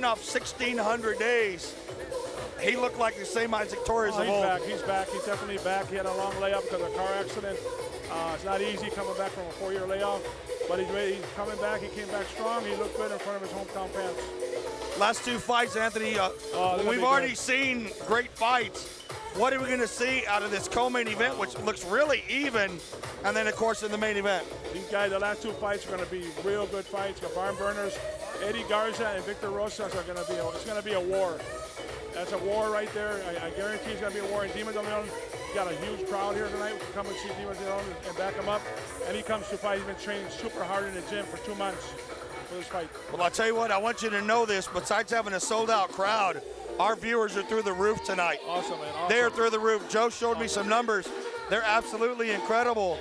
coming off 1,600 days. He looked like the same Isaac Torres of old. He's back. He's definitely back. He had a long layoff because of a car accident. It's not easy coming back from a 4-year layoff, but he's ready. He's coming back. He came back strong. He looked good in front of his hometown fans. Last 2 fights, Anthony. We've already seen great fights. What are we going to see out of this co-main event, which looks really even, and then, of course, in the main event? These guys, the last 2 fights are going to be real good fights. The barn burners, Eddie Garza and Victor Rosas are going to be. It's going to be a war. That's a war right there. I guarantee it's going to be a war. And Demon de Leon got a huge crowd here tonight. Come and see Demon de Leon and back him up. And he comes to fight. He's been training super hard in the gym for 2 months for this fight. Well, I'll tell you what, I want you to know this. Besides having a sold-out crowd, our viewers are through the roof tonight. Awesome, man. Awesome. They are through the roof. Joe showed me some numbers. They're absolutely incredible.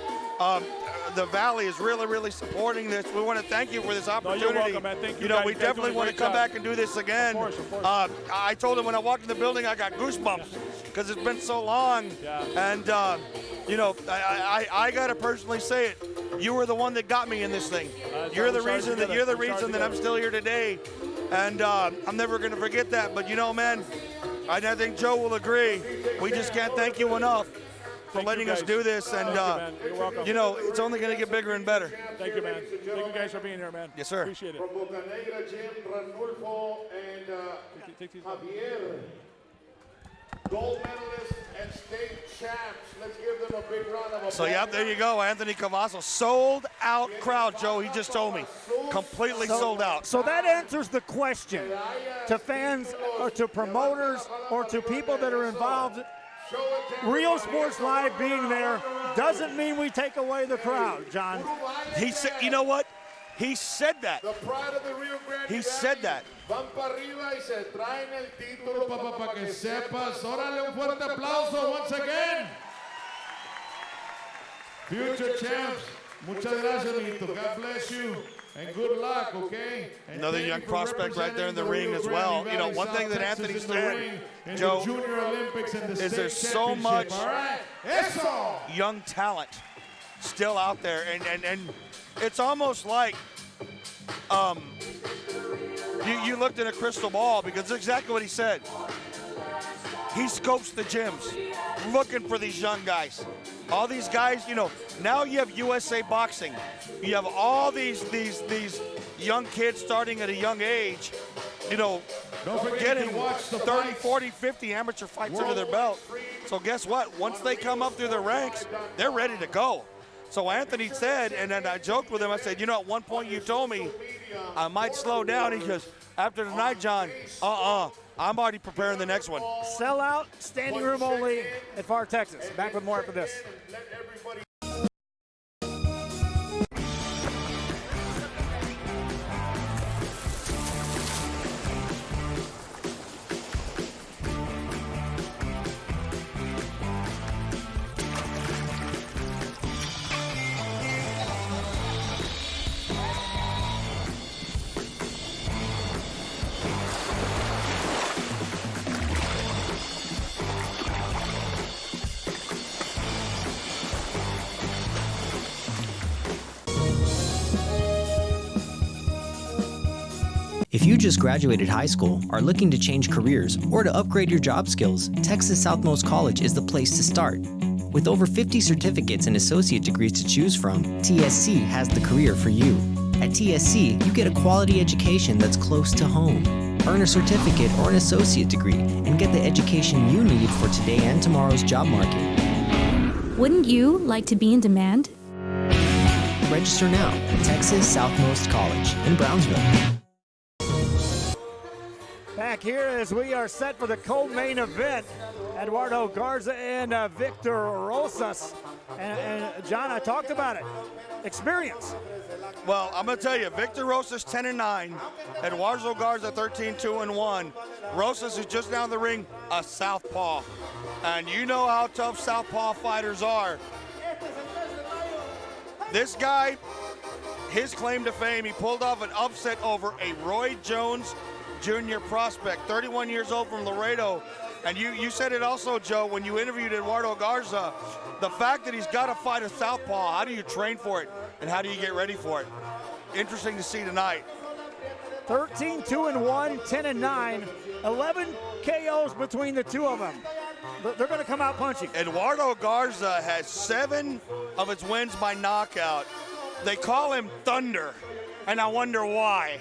The Valley is really, really supporting this. We want to thank you for this opportunity. No, you're welcome, man. Thank you. We definitely want to come back and do this again. Of course. I told him when I walked in the building, I got goosebumps because it's been so long. Yeah. And, I got to personally say it. You were the one that got me in this thing. You're the reason that I'm still here today. And I'm never going to forget that. But, man, I think Joe will agree. We just can't thank you enough for letting us do this, and You're welcome. it's only going to get bigger and better. Thank you, man. Thank you guys for being here, man. Yes, sir. Appreciate it. From Boca Negra, Jim, Ranulfo, and Javier, gold medalists and state champs. Let's give them a big round of applause. So, yeah, there you go, Anthony Cavazos. Sold out crowd, Joe, he just told me. Completely sold out. So that answers the question to fans or to promoters or to people that are involved. Real Sports Live being there doesn't mean we take away the crowd, John. He said, you know what? He said that. The pride of the Rio Grande He said that. Van para arriba y se traen el título, papá, para que sepas. Órale, un fuerte aplauso once again. Future champs, muchas gracias, amiguito. God bless you. And good luck, okay? And another young prospect right there in the ring as well. One thing that Anthony said, Joe, is there's so much young talent still out there. And it's almost like you looked in a crystal ball, because that's exactly what he said. He scopes the gyms looking for these young guys. All these guys, now you have USA Boxing. You have all these young kids starting at a young age, getting 30, 40, 50 amateur fights under their belt. So guess what? Once they come up through the ranks, they're ready to go. So Anthony said, and then I joked with him, I said, at one point you told me I might slow down. He goes, after tonight, John, I'm already preparing the next one. Sell out, standing room only at Pharr Texas. Back with more after this. If you just graduated high school, are looking to change careers, or to upgrade your job skills, Texas Southmost College is the place to start. With over 50 certificates and associate degrees to choose from, TSC has the career for you. At TSC, you get a quality education that's close to home. Earn a certificate or an associate degree and get the education you need for today and tomorrow's job market. Wouldn't you like to be in demand? Register now at Texas Southmost College in Brownsville. Back here as we are set for the co-main event, Eduardo Garza and Victor Rosas. And John, I talked about it. Experience. Well, I'm going to tell you, Victor Rosas 10-9, Eduardo Garza 13-2-1. Rosas is just down the ring, a southpaw. And you know how tough southpaw fighters are. This guy, his claim to fame, he pulled off an upset over a Roy Jones Jr. prospect, 31 years old from Laredo. And you said it also, Joe, when you interviewed Eduardo Garza, the fact that he's got to fight a southpaw, how do you train for it and how do you get ready for it? Interesting to see tonight. 13-2-1, 10-9, 11 KOs between the two of them. They're going to come out punching. Eduardo Garza has 7 of his wins by knockout. They call him Thunder, and I wonder why.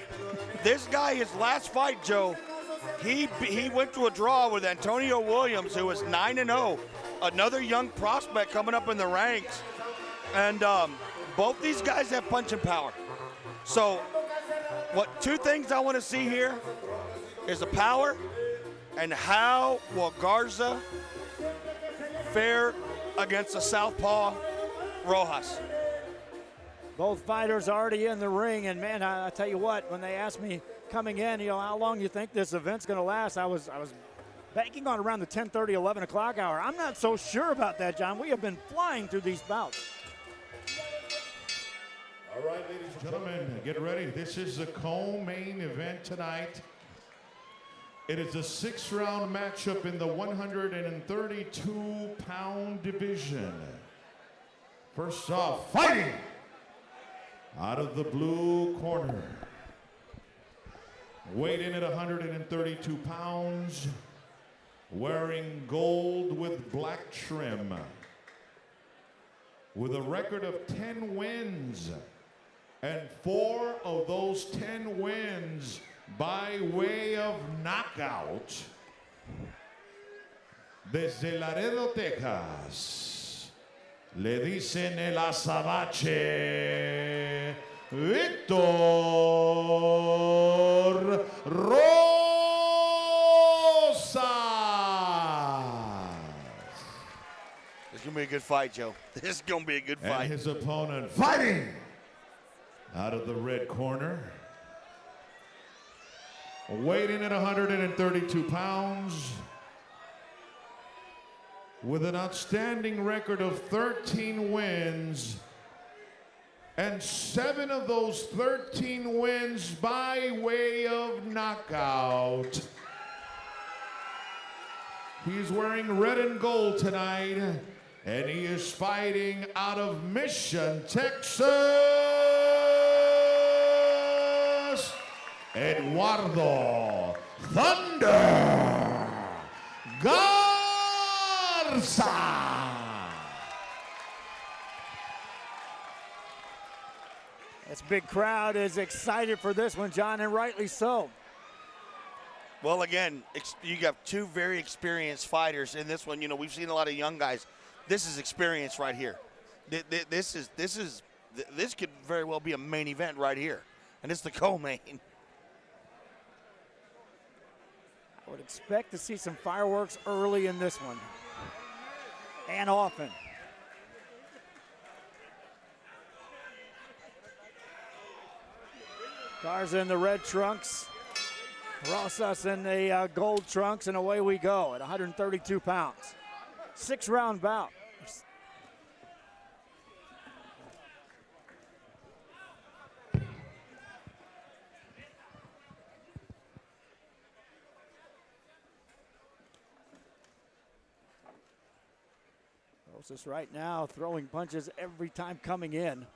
This guy, his last fight, Joe, he went to a draw with Antonio Williams, who was 9-0, another young prospect coming up in the ranks. And both these guys have punching power. So, two things I want to see here is the power and how will Garza fare against the southpaw Rojas. Both fighters already in the ring, and man, I tell you what, when they asked me coming in, how long you think this event's going to last, I was banking on around the 10:30, 11 o'clock hour. I'm not so sure about that, John. We have been flying through these bouts. All right, ladies and gentlemen, get ready. This is the co-main event tonight. It is a 6-round matchup in the 132-pound division. First off, fighting out of the blue corner. Weighed in at 132 pounds, wearing gold with black trim. With a record of 10 wins, and 4 of those 10 wins by way of knockout. Desde Laredo, Texas, le dicen el azabache, Víctor Rojas. This is going to be a good fight, Joe. This is going to be a good fight. And his opponent fighting out of the red corner. Weighed in at 132 pounds. With an outstanding record of 13 wins. And 7 of those 13 wins by way of knockout. He's wearing red and gold tonight. And he is fighting out of Mission, Texas, Eduardo Thunder Garza. This big crowd is excited for this one, John, and rightly so. Well, again, you got 2 very experienced fighters in this one. We've seen a lot of young guys. This is experience right here. This could very well be a main event right here, and it's the co-main. I would expect to see some fireworks early in this one, and often. Garza in the red trunks, Rojas in the gold trunks, and away we go at 132 pounds. 6-round bout. Rojas right now throwing punches every time coming in.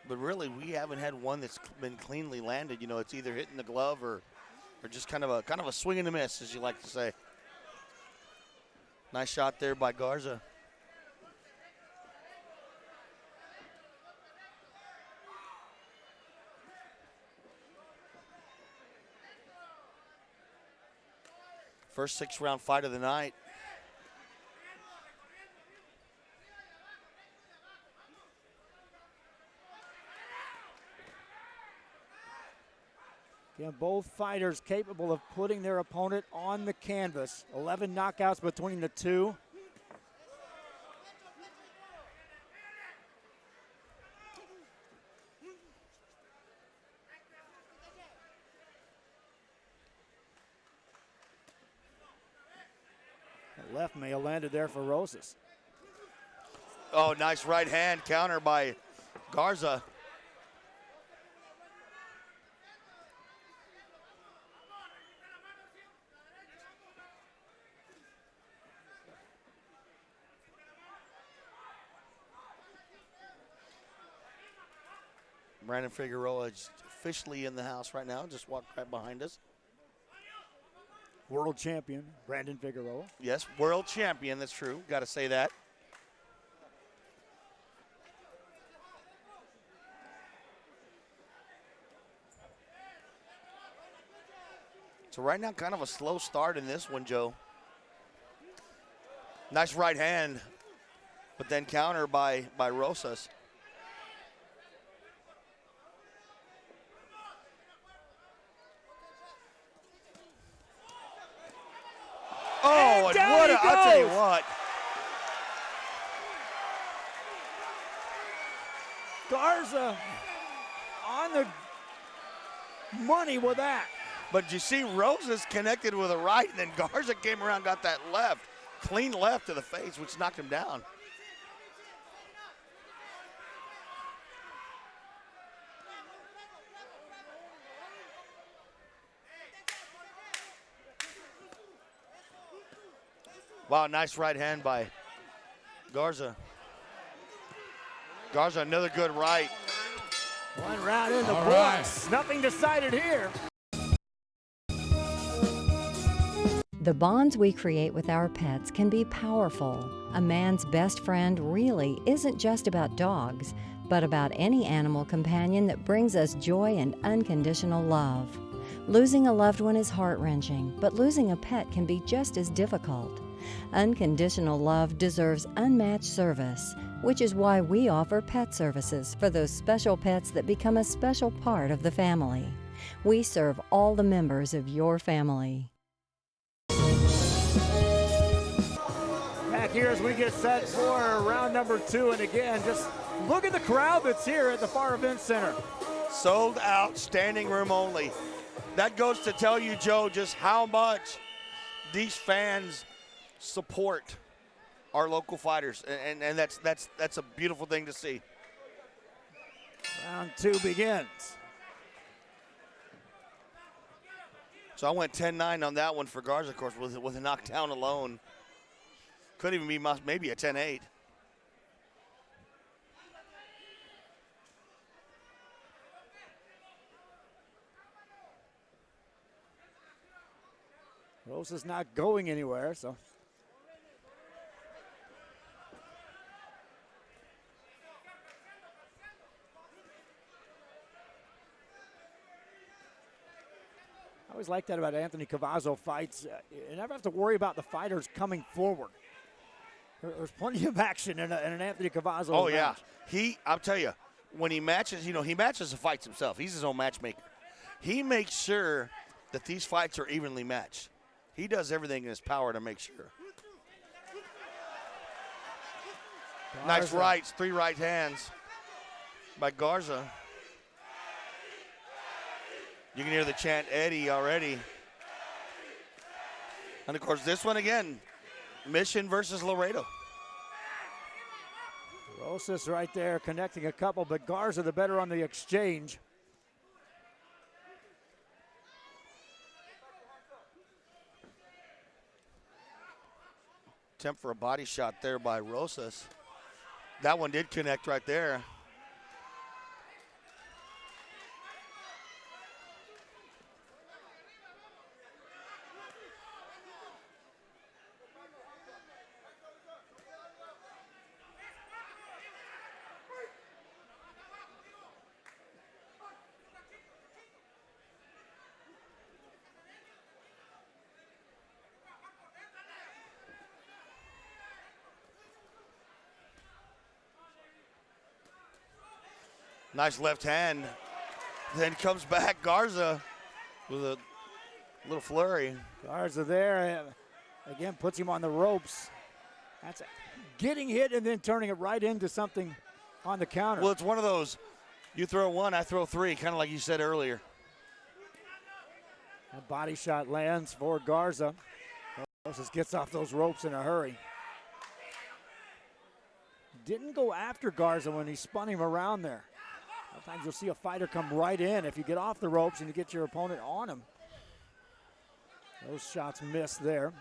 But really, we haven't had one that's been cleanly landed. It's either hitting the glove or just kind of a swing and a miss, as you like to say. Nice shot there by Garza. First 6-round fight of the night. Again, both fighters capable of putting their opponent on the canvas. 11 knockouts between the two. That left may have landed there for Rojas. Oh, nice right hand counter by Garza. Brandon Figueroa is officially in the house right now. Just walked right behind us. World champion, Brandon Figueroa. Yes, world champion. That's true. Got to say that. So right now, kind of a slow start in this one, Joe. Nice right hand, but then counter by Rojas. Oh, and what I'll tell you what. Garza on the money with that. But you see, Rojas connected with a right, and then Garza came around, got that left, clean left to the face, which knocked him down. Wow, nice right hand by Garza. Garza, another good right. One round in the All books. right. Nothing decided here. The bonds we create with our pets can be powerful. A man's best friend really isn't just about dogs, but about any animal companion that brings us joy and unconditional love. Losing a loved one is heart-wrenching, but losing a pet can be just as difficult. Unconditional love deserves unmatched service, which is why we offer pet services for those special pets that become a special part of the family. We serve all the members of your family. Back here as we get set for round number 2. And again, just look at the crowd that's here at the Pharr Event Center. Sold out, standing room only. That goes to tell you, Joe, just how much these fans support our local fighters, and that's a beautiful thing to see. Round 2 begins. So I went 10-9 on that one for Garza, of course, with a knockdown alone. Could even be maybe a 10-8. Rosa's not going anywhere, so. I always like that about Anthony Cavazos fights. You never have to worry about the fighters coming forward. There's plenty of action in an Anthony Cavazos Oh, yeah. match. I'll tell you, when he matches, he matches the fights himself. He's his own matchmaker. He makes sure that these fights are evenly matched. He does everything in his power to make sure. Garza. Nice rights, 3 right hands by Garza. You can hear the chant Eddie already. And, of course, this one again, Mission versus Laredo. Rosas right there connecting a couple, but Garza the better on the exchange. Attempt for a body shot there by Rosas. That one did connect right there. Nice left hand. Then comes back Garza with a little flurry. Garza there, again, puts him on the ropes. That's getting hit and then turning it right into something on the counter. Well, it's one of those, you throw 1, I throw 3, kind of like you said earlier. A body shot lands for Garza. Rosas gets off those ropes in a hurry. Didn't go after Garza when he spun him around there. Sometimes you'll see a fighter come right in if you get off the ropes and you get your opponent on him. Those shots missed there.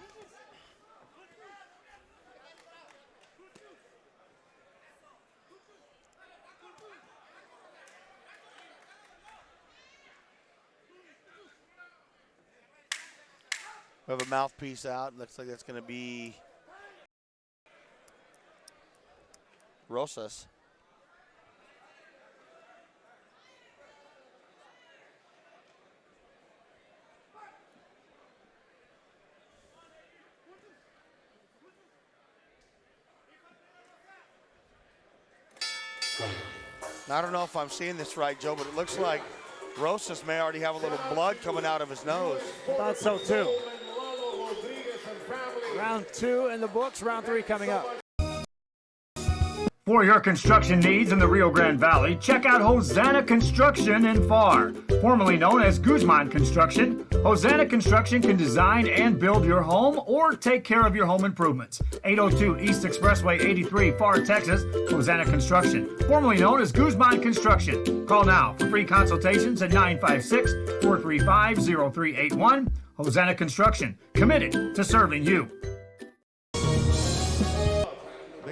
We have a mouthpiece out. Looks like that's going to be Rojas. I don't know if I'm seeing this right, Joe, but it looks like Rojas may already have a little blood coming out of his nose. I thought so too. Round 2 in the books, round 3 coming up. For your construction needs in the Rio Grande Valley, check out Hosanna Construction in Pharr. Formerly known as Guzman Construction, Hosanna Construction can design and build your home or take care of your home improvements. 802 East Expressway 83, Pharr, Texas, Hosanna Construction. Formerly known as Guzman Construction. Call now for free consultations at 956-435-0381. Hosanna Construction, committed to serving you.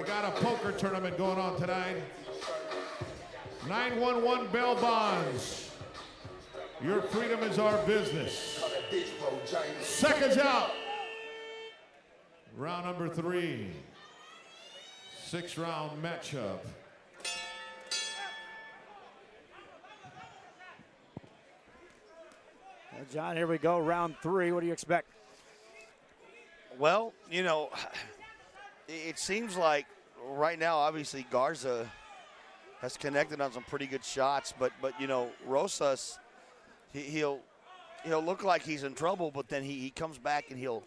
Got a poker tournament going on tonight. 911 Bell Bonds. Your freedom is our business. Seconds out. Round number 3. 6-round matchup. Well, John, here we go, round 3. What do you expect? Well, you know, it seems like right now, obviously, Garza has connected on some pretty good shots, but you know, Rojas, he'll look like he's in trouble, but then he comes back and he'll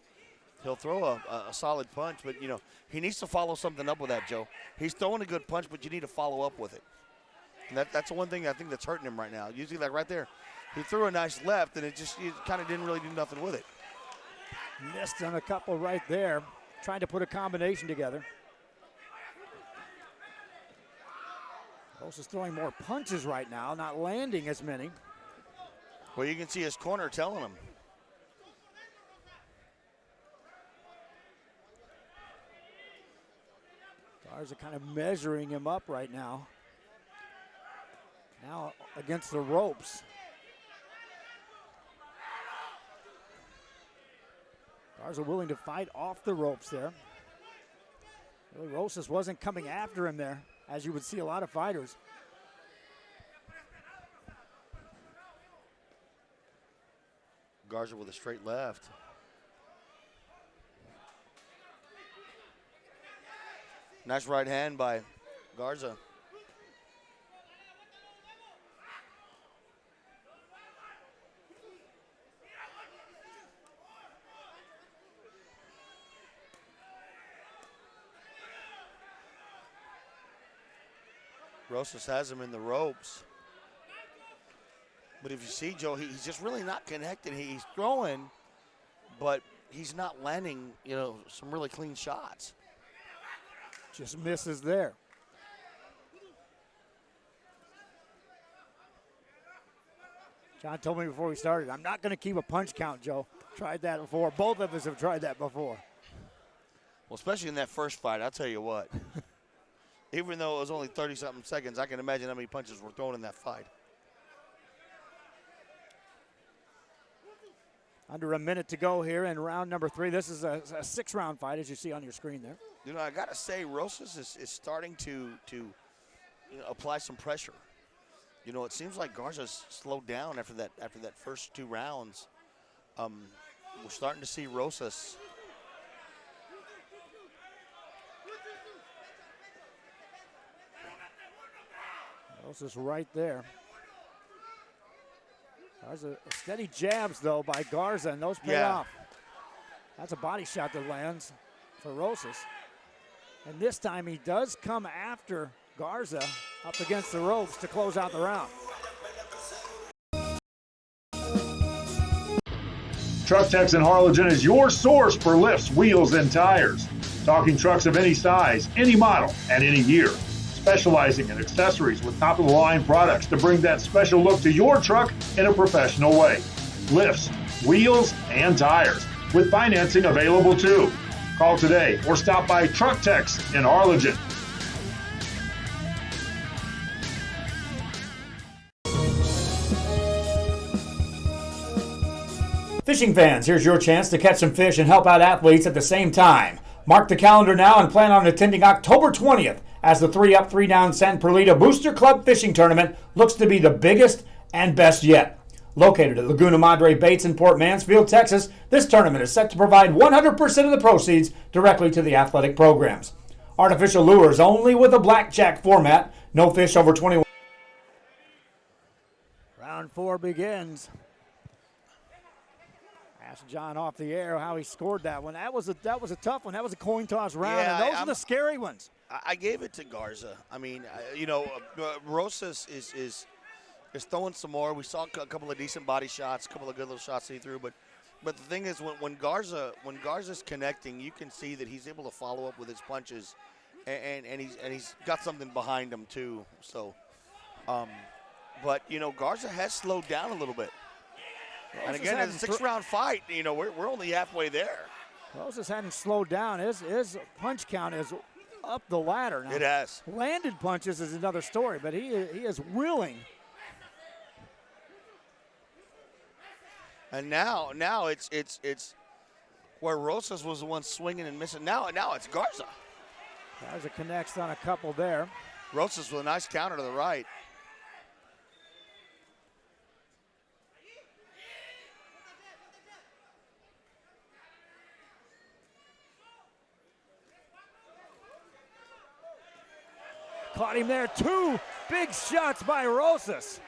throw a solid punch. But you know, he needs to follow something up with that, Joe. He's throwing a good punch, but you need to follow up with it. And that's the one thing I think that's hurting him right now. Usually, like right there, he threw a nice left, and it kind of didn't really do nothing with it. Missed on a couple right there, trying to put a combination together. Rojas throwing more punches right now, not landing as many. Well, you can see his corner telling him. Garza kind of measuring him up right now. Now against the ropes. Garza willing to fight off the ropes there. Really, Rojas wasn't coming after him there, as you would see a lot of fighters. Garza with a straight left. Nice right hand by Garza. Rojas has him in the ropes. But if you see, Joe, he's just really not connected. He's throwing, but he's not landing, you know, some really clean shots. Just misses there. John told me before we started, I'm not going to keep a punch count, Joe. Tried that before. Both of us have tried that before. Well, especially in that first fight, I'll tell you what. Even though it was only 30-something seconds, I can imagine how many punches were thrown in that fight. Under a minute to go here in round number 3. This is a 6-round fight, as you see on your screen there. You know, I got to say, Rojas is starting to apply some pressure. You know, it seems like Garza's slowed down after that first 2 rounds. We're starting to see Rojas. Rojas right there. Garza, steady jabs, though, by Garza, and those pay off. That's a body shot that lands for Rojas. And this time he does come after Garza up against the ropes to close out the round. Truck Tex in Harlingen is your source for lifts, wheels, and tires. Talking trucks of any size, any model, and any year. Specializing in accessories with top-of-the-line products to bring that special look to your truck in a professional way. Lifts, wheels, and tires, with financing available too. Call today or stop by Truck Tex in Harlingen. Fishing fans, here's your chance to catch some fish and help out athletes at the same time. Mark the calendar now and plan on attending October 20th as the 3-Up, 3-Down San Perlita Booster Club Fishing Tournament looks to be the biggest and best yet. Located at Laguna Madre Baits in Port Mansfield, Texas, this tournament is set to provide 100% of the proceeds directly to the athletic programs. Artificial lures only with a blackjack format. No fish over 21. Round 4 begins. Ask John off the air how he scored that one. That was a tough one. That was a coin toss round, Yeah, and those are the scary ones. I gave it to Garza. I mean, Rojas is throwing some more. We saw a couple of decent body shots, a couple of good little shots that he threw. But the thing is, when Garza's connecting, you can see that he's able to follow up with his punches, and he's got something behind him too. So, but Garza has slowed down a little bit. And again, it's a 6-round fight. We're only halfway there. Rojas hadn't slowed down. His punch count is up the ladder now. It has. Landed punches is another story, but he is willing. And now it's where Rojas was the one swinging and missing. Now it's Garza. Garza connects on a couple there. Rojas with a nice counter to the right. Caught him there. 2 big shots by Rojas.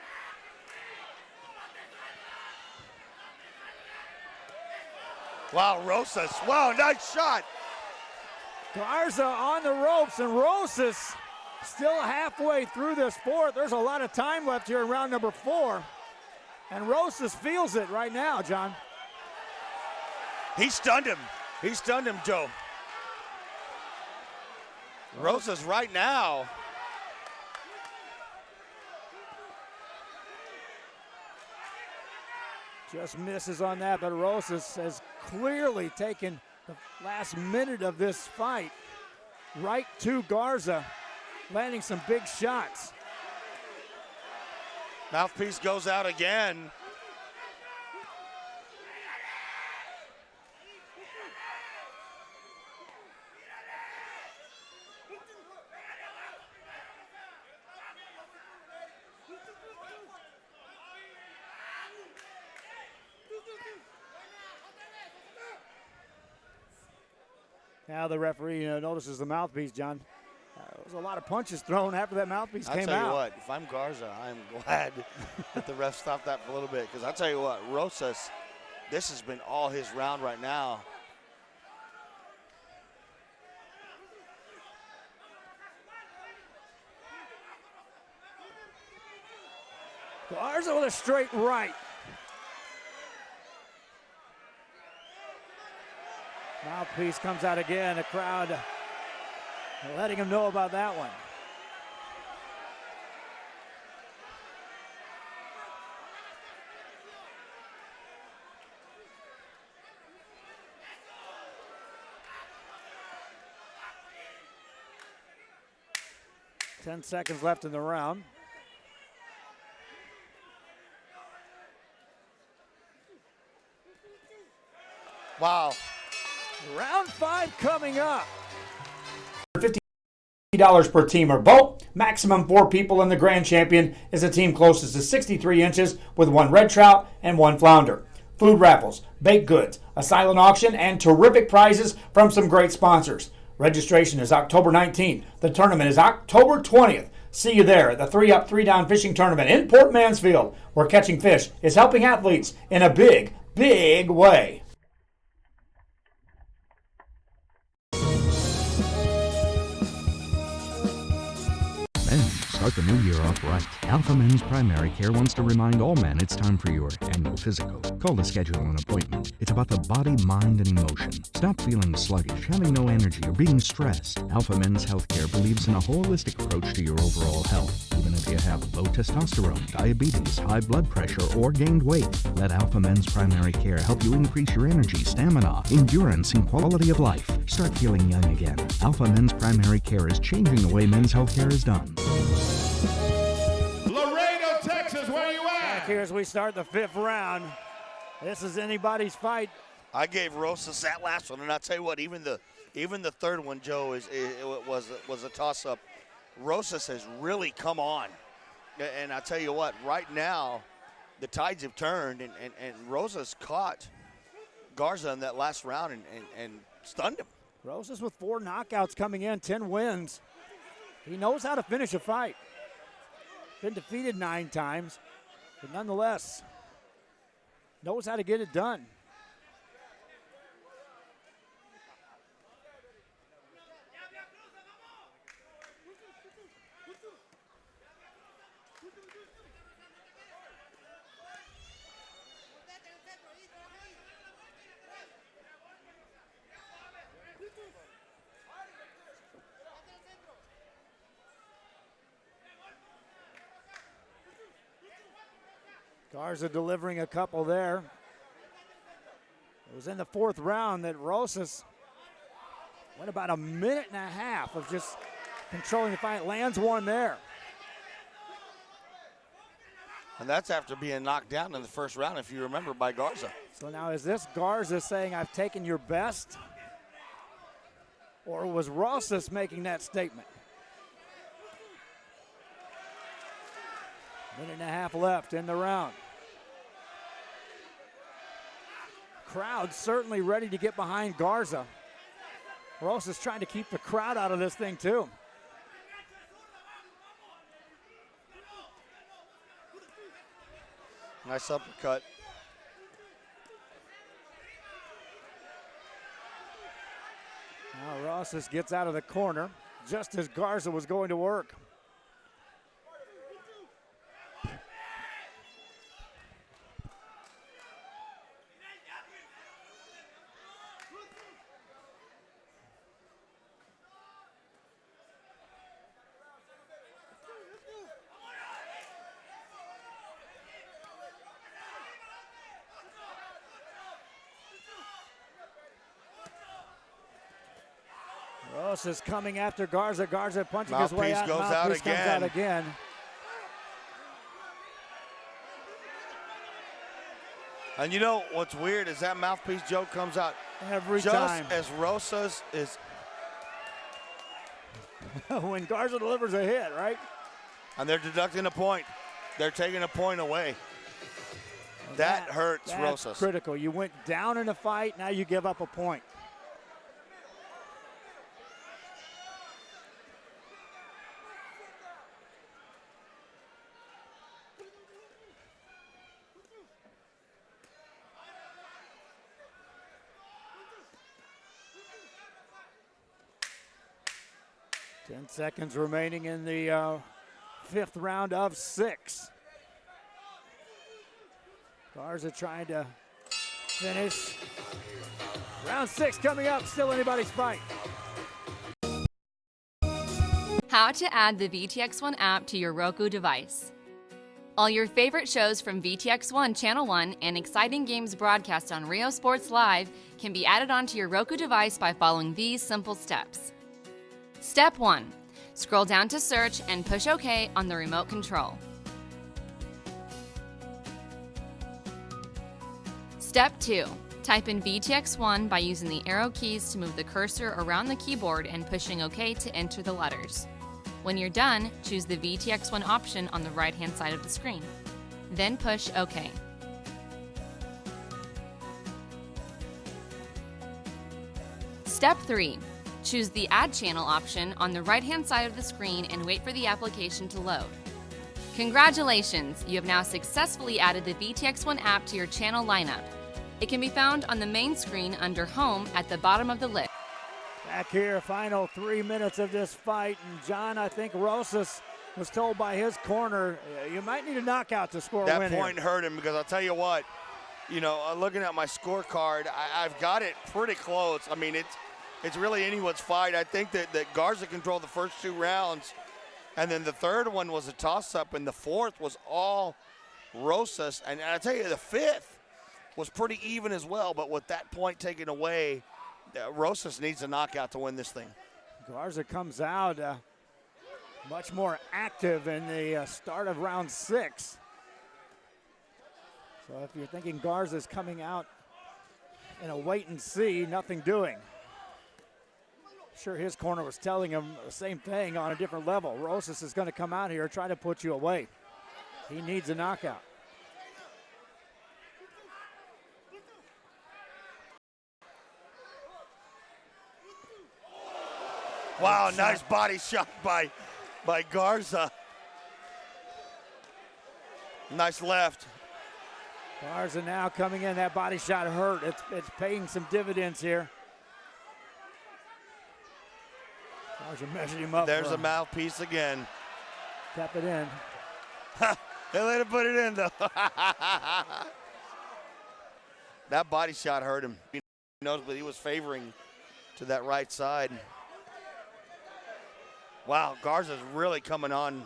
Wow, Rojas. Wow, nice shot. Garza on the ropes, and Rojas still halfway through this 4th. There's a lot of time left here in round number 4. And Rojas feels it right now, John. He stunned him. He stunned him, Joe. Rojas right now. Just misses on that, but Rojas has clearly taken the last minute of this fight right to Garza, landing some big shots. Mouthpiece goes out again. Now the referee notices the mouthpiece, John. There's a lot of punches thrown after that mouthpiece came out. I'll tell you what, if I'm Garza, I'm glad that the ref stopped that for a little bit, because I'll tell you what, Rojas, this has been all his round right now. Garza with a straight right. Mouthpiece comes out again. The crowd letting him know about that one. Ten seconds left in the round. Wow. Round 5 coming up. $50 per team or boat. Maximum 4 people, and the grand champion is a team closest to 63 inches with 1 red trout and 1 flounder. Food raffles, baked goods, a silent auction, and terrific prizes from some great sponsors. Registration is October 19th. The tournament is October 20th. See you there at the 3-Up, 3-Down Fishing Tournament in Port Mansfield, where catching fish is helping athletes in a big, big way. Start the new year off right. Alpha Men's Primary Care wants to remind all men it's time for your annual physical. Call to schedule an appointment. It's about the body, mind, and emotion. Stop feeling sluggish, having no energy, or being stressed. Alpha Men's Healthcare believes in a holistic approach to your overall health. Even if you have low testosterone, diabetes, high blood pressure, or gained weight, let Alpha Men's Primary Care help you increase your energy, stamina, endurance, and quality of life. Start feeling young again. Alpha Men's Primary Care is changing the way men's healthcare is done. Laredo, Texas, where you at? Back here as we start the 5th round. This is anybody's fight. I gave Rosas that last one, and I'll tell you what, even the third one, Joe, was a toss-up. Rosas has really come on. And I'll tell you what, right now, the tides have turned, and Rosas caught Garza in that last round and stunned him. Rosas with 4 knockouts coming in, 10 wins. He knows how to finish a fight. Been defeated 9 times, but nonetheless, knows how to get it done. Garza delivering a couple there. It was in the 4th round that Rosas went about a minute and a half of just controlling the fight. Lands one there. And that's after being knocked down in the first round, if you remember, by Garza. So now is this Garza saying, I've taken your best? Or was Rosas making that statement? Minute and a half left in the round. Crowd certainly ready to get behind Garza. Rosas trying to keep the crowd out of this thing too. Nice uppercut. Now Rosas gets out of the corner just as Garza was going to work. Rosas coming after Garza. Garza punching his way out. Goes out Mouthpiece comes out again. And you know what's weird is that mouthpiece, Joe, comes out every just time. as Rosas is. When Garza delivers a hit, right? And they're deducting a point. They're taking a point away. That hurts Rosas. Critical. You went down in a fight, now you give up a point. Ten seconds remaining in the 5th round of 6. Garza trying to finish. Round 6 coming up, still anybody's fight. How to add the VTX1 app to your Roku device. All your favorite shows from VTX1 Channel 1 and exciting games broadcast on Rio Sports Live can be added onto your Roku device by following these simple steps. Step 1. Scroll down to search and push OK on the remote control. Step 2. Type in VTX1 by using the arrow keys to move the cursor around the keyboard and pushing OK to enter the letters. When you're done, choose the VTX1 option on the right-hand side of the screen. Then push OK. Step 3. Choose the Add Channel option on the right-hand side of the screen and wait for the application to load. Congratulations! You have now successfully added the VTX1 app to your channel lineup. It can be found on the main screen under Home at the bottom of the list. Back here, final 3 minutes of this fight. And John, I think Rosas was told by his corner, you might need a knockout to score a win. That point hurt him because I'll tell you what, you know, looking at my scorecard, I've got it pretty close. I mean, it's really anyone's fight. I think that Garza controlled the first 2 rounds, and then the third one was a toss-up, and the 4th was all Rosas. And I tell you, the 5th was pretty even as well, but with that point taken away, Rosas needs a knockout to win this thing. Garza comes out much more active in the start of round 6. So if you're thinking Garza's coming out in a wait and see, nothing doing. Sure, his corner was telling him the same thing on a different level. Rojas is going to come out here and try to put you away. He needs a knockout. Wow, nice body shot by Garza. Nice left. Garza now coming in. That body shot hurt. It's paying some dividends here. Garza measured him up. There's a mouthpiece again. Tap it in. They let him put it in, though. That body shot hurt him. He knows, but he was favoring to that right side. Wow, Garza's really coming on.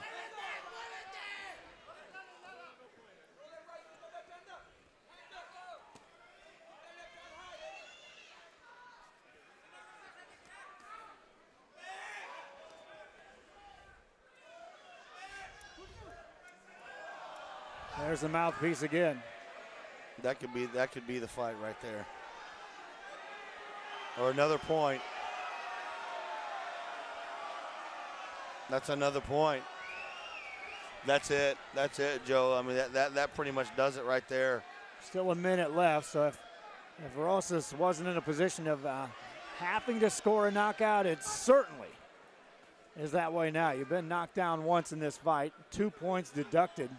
There's the mouthpiece again. That could be the fight right there. Or another point. That's another point. That's it, Joe. I mean, that pretty much does it right there. Still a minute left, so if Rojas wasn't in a position of having to score a knockout, it certainly is that way now. You've been knocked down once in this fight, 2 points deducted.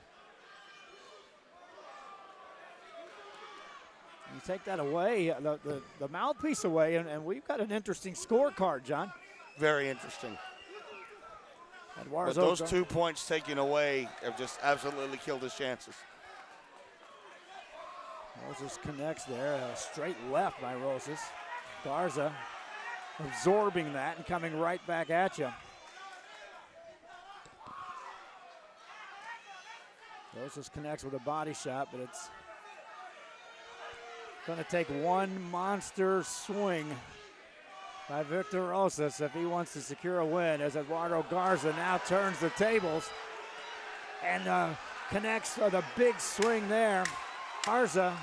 You take that away, the mouthpiece away, and we've got an interesting scorecard, John. Very interesting. Eduardo, but those 2 points taken away have just absolutely killed his chances. Rosas connects there, a straight left by Rosas. Garza absorbing that and coming right back at you. Rosas connects with a body shot, but it's going to take one monster swing by Victor Rosas if he wants to secure a win, as Eduardo Garza now turns the tables and connects with a big swing there. Garza,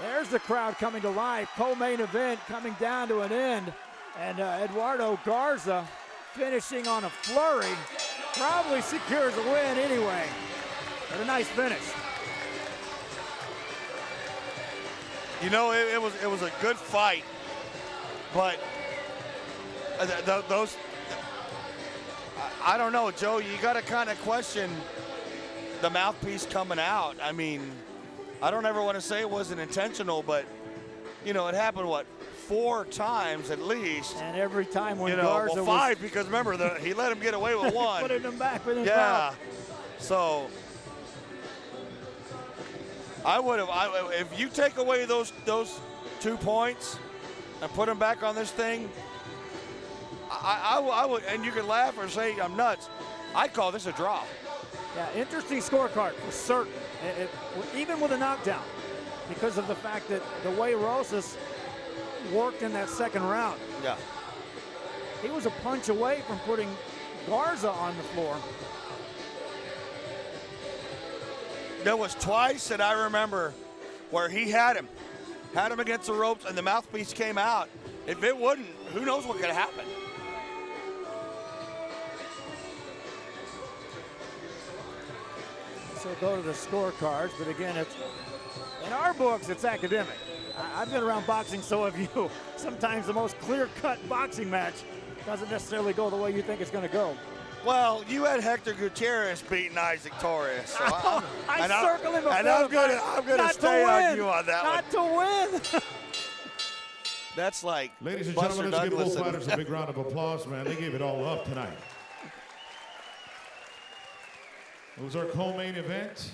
there's the crowd coming to life. Co-main event coming down to an end, and Eduardo Garza finishing on a flurry, probably secures a win anyway. But a nice finish. You know, it was a good fight, but those, I don't know, Joe, you got to kind of question the mouthpiece coming out. I mean, I don't ever want to say it wasn't intentional, but, you know, it happened, 4 times at least. And every time when Garza was 5, because remember, he let him get away with 1. Putting him back with his mouth. So I would have, if you take away those 2 points and put them back on this thing, I would, and you can laugh or say I'm nuts, I'd call this a draw. Yeah, interesting scorecard for certain, even with a knockdown, because of the fact that the way Rosas worked in that second round. Yeah. He was a punch away from putting Garza on the floor. There was twice that I remember where he had him against the ropes and the mouthpiece came out. If it wouldn't, who knows what could have happened. So go to the scorecards, but again, it's in our books, it's academic. I've been around boxing, so have you. Sometimes the most clear-cut boxing match doesn't necessarily go the way you think it's going to go. Well, you had Hector Gutierrez beating Isaac Torres. So I'm circling before and I'm gonna stay on you on that one. Not to win. That's like Ladies and Buster gentlemen, let's give Douglas both fighters a big round of applause, man. They gave it all up tonight. It was our co-main event.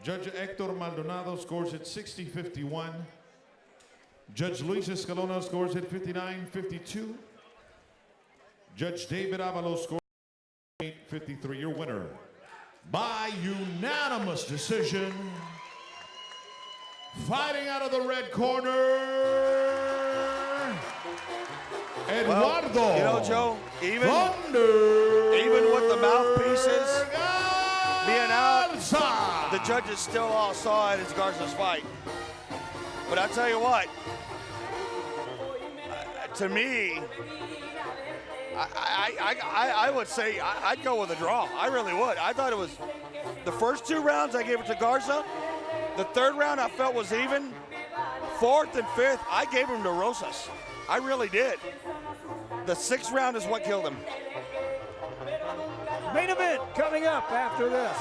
Judge Hector Maldonado scores at 60-51. Judge Luis Escalona scores at 59-52. Judge David Avalos scores at 53. Your winner by unanimous decision, fighting out of the red corner, Eduardo. Well, you know, Joe, even with the mouthpieces being out, the judges still all saw it as Garza's fight. But I tell you what, to me, I would say I'd go with a draw. I really would. I thought it was the first 2 rounds I gave it to Garza. The 3rd round I felt was even. 4th and 5th I gave him to Rojas. I really did. The 6th round is what killed him. Main event coming up after this.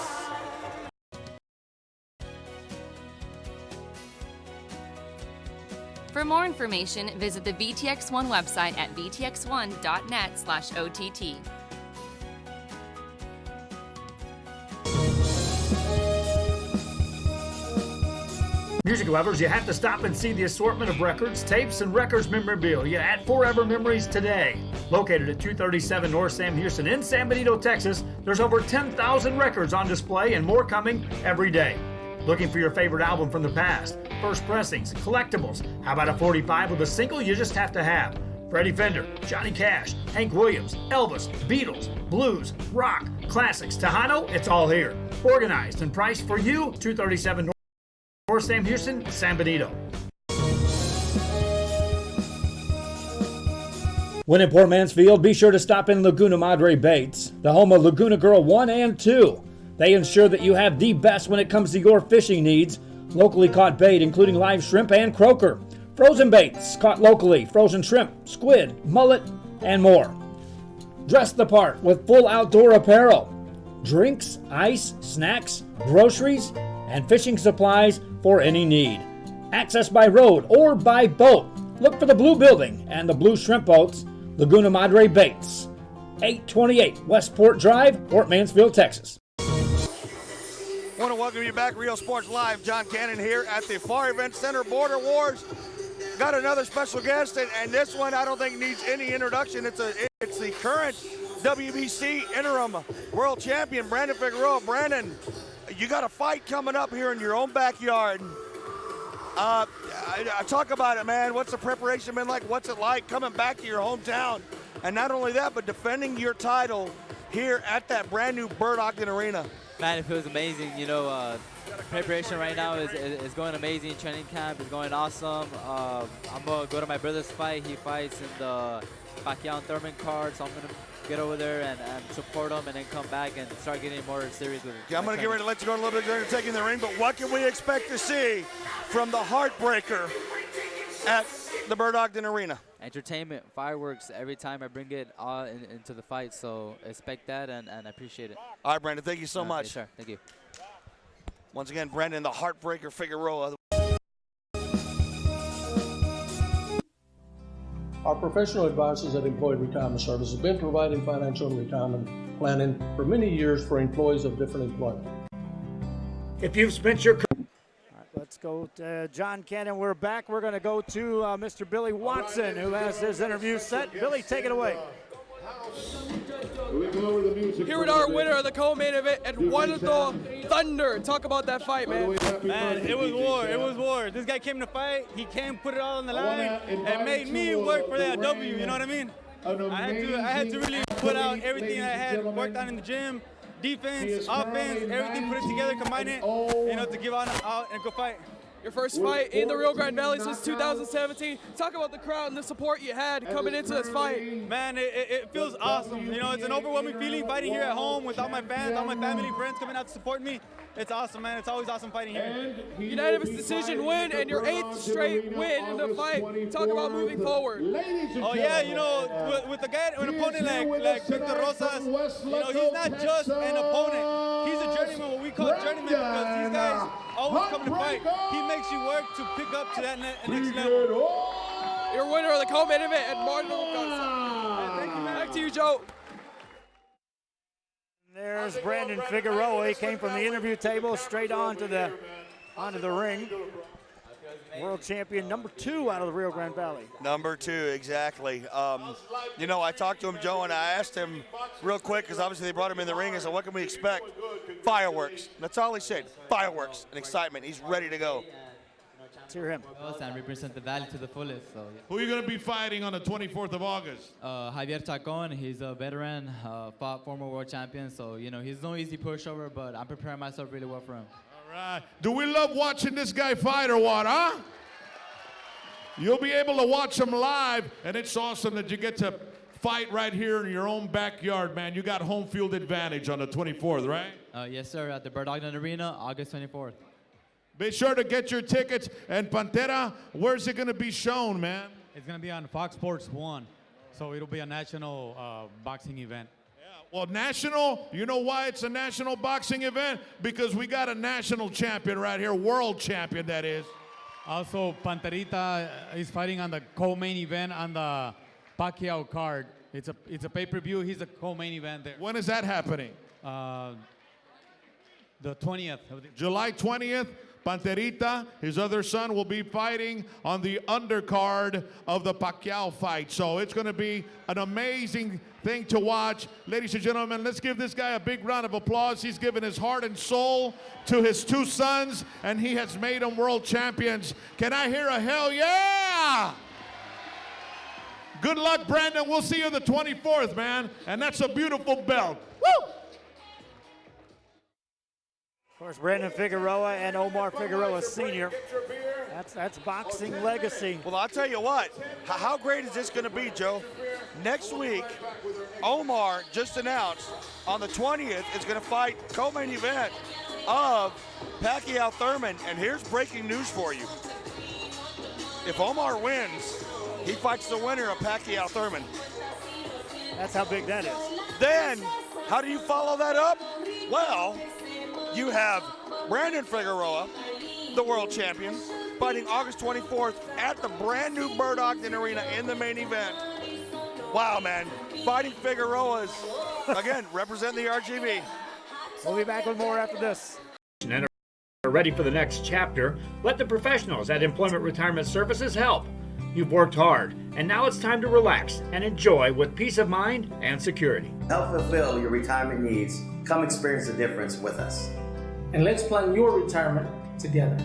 For more information, visit the VTX1 website at vtx1.net/OTT. Music lovers, you have to stop and see the assortment of records, tapes, and records memorabilia at Forever Memories today. Located at 237 North Sam Houston in San Benito, Texas, there's over 10,000 records on display and more coming every day. Looking for your favorite album from the past, first pressings, collectibles? How about a 45 with a single you just have to have? Freddie Fender, Johnny Cash, Hank Williams, Elvis, Beatles, blues, rock, classics, Tejano, it's all here. Organized and priced for you, 237 North Sam Houston, San Benito. When in Port Mansfield, be sure to stop in Laguna Madre Baits, the home of Laguna Girl 1 and 2. They ensure that you have the best when it comes to your fishing needs. Locally caught bait, including live shrimp and croaker. Frozen baits caught locally, frozen shrimp, squid, mullet, and more. Dress the part with full outdoor apparel. Drinks, ice, snacks, groceries, and fishing supplies for any need. Access by road or by boat. Look for the blue building and the blue shrimp boats. Laguna Madre Baits, 828 Westport Drive, Port Mansfield, Texas. I want to welcome you back, Real Sports Live. John Cannon here at the Pharr Event Center, Border Wars. Got another special guest, and this one I don't think needs any introduction. It's the current WBC interim world champion, Brandon Figueroa. Brandon, you got a fight coming up here in your own backyard. I talk about it, man. What's the preparation been like? What's it like coming back to your hometown? And not only that, but defending your title here at that brand new Bird Ogden Arena. Man, it feels amazing. You know, preparation right now is going amazing. Training camp is going awesome. I'm going to go to my brother's fight. He fights in the Pacquiao and Thurman card, so I'm going to get over there and support him and then come back and start getting more serious with it. Okay, I'm going to get ready to let you go in a little bit during taking the ring, but what can we expect to see from the Heartbreaker at the Bird Ogden Arena? Entertainment, fireworks every time I bring it into the fight, so expect that and I appreciate it. All right, Brandon, thank you so much. Yes, sir. Thank you. Once again, Brandon, the Heartbreaker Figueroa. Our professional advisors at Employee Retirement Service have been providing financial and retirement planning for many years for employees of different employment. If you've spent your Let's go to John Cannon. We're back. We're going to go to Mr. Billy Watson, who has his interview set. Billy, take it away. Here with our winner of the co-main event, Eduardo Thunder. Talk about that fight, man. Man, it was war. It was war. This guy came to fight. He came, put it all on the line, and made me work for that W. You know what I mean? I had to really put out everything I had worked on in the gym. Defense, offense, everything, put it together, combine it, you know, to give out and go fight. Your first fight in the Rio Grande Valley since 2017. Talk about the crowd and the support you had coming into this fight. Man, it feels awesome. You know, it's an overwhelming feeling fighting here at home with all my fans, all my family, friends coming out to support me. It's awesome, man. It's always awesome fighting here. Unanimous decision win and your 8th straight win in the fight. Talk about moving forward. Oh yeah, you know, with a guy, an opponent like Victor Rojas, you know, he's not just an opponent. He's a journeyman, what we call journeyman, because these guys always come to fight. He makes you work to pick up to that next level. Your winner of the co-main event, Eduardo Garza. Thank you, man. Back to you, Joe. There's Brandon Figueroa. He came from the interview table straight onto the ring. World champion number 2 out of the Rio Grande Valley. Number 2, exactly. You know, I talked to him, Joe, and I asked him real quick, because obviously they brought him in the ring. I said, what can we expect? Fireworks. That's all he said. Fireworks and excitement. He's ready to go. Let's hear him. And represent the valley to the fullest. So, yeah. Who are you going to be fighting on the 24th of August? Javier Chacon, he's a veteran, fought former world champion, so you know he's no easy pushover, but I'm preparing myself really well for him. All right. Do we love watching this guy fight or what, huh? You'll be able to watch him live, and it's awesome that you get to fight right here in your own backyard, man. You got home field advantage on the 24th, right? Yes, sir, at the Bird Ogden Arena, August 24th. Be sure to get your tickets. And Pantera, where's it going to be shown, man? It's going to be on Fox Sports 1, so it'll be a national boxing event. Well, national, you know why it's a national boxing event? Because we got a national champion right here, world champion, that is. Also, Panterita is fighting on the co-main event on the Pacquiao card. It's a pay-per-view. He's a co-main event there. When is that happening? The 20th. July 20th, Panterita, his other son, will be fighting on the undercard of the Pacquiao fight. So it's going to be an amazing thing to watch. Ladies and gentlemen, let's give this guy a big round of applause. He's given his heart and soul to his two sons, and he has made them world champions. Can I hear a hell yeah? Good luck, Brandon. We'll see you the 24th, man. And that's a beautiful belt. Woo! Of course, Brandon Figueroa and Omar Figueroa Sr. That's boxing legacy. Well, I'll tell you what. How great is this going to be, Joe? Next week, Omar just announced on the 20th is going to fight co-main event of Pacquiao Thurman. And here's breaking news for you. If Omar wins, he fights the winner of Pacquiao Thurman. That's how big that is. Then, how do you follow that up? Well, you have Brandon Figueroa, the world champion, fighting August 24th at the brand new Bird Ogden Arena in the main event. Wow, man. Fighting Figueroa's, again, represent the RGV. We'll be back with more after this. And are ready for the next chapter, let the professionals at Employment Retirement Services help. You've worked hard, and now it's time to relax and enjoy with peace of mind and security. Help fulfill your retirement needs. Come experience the difference with us. And let's plan your retirement together.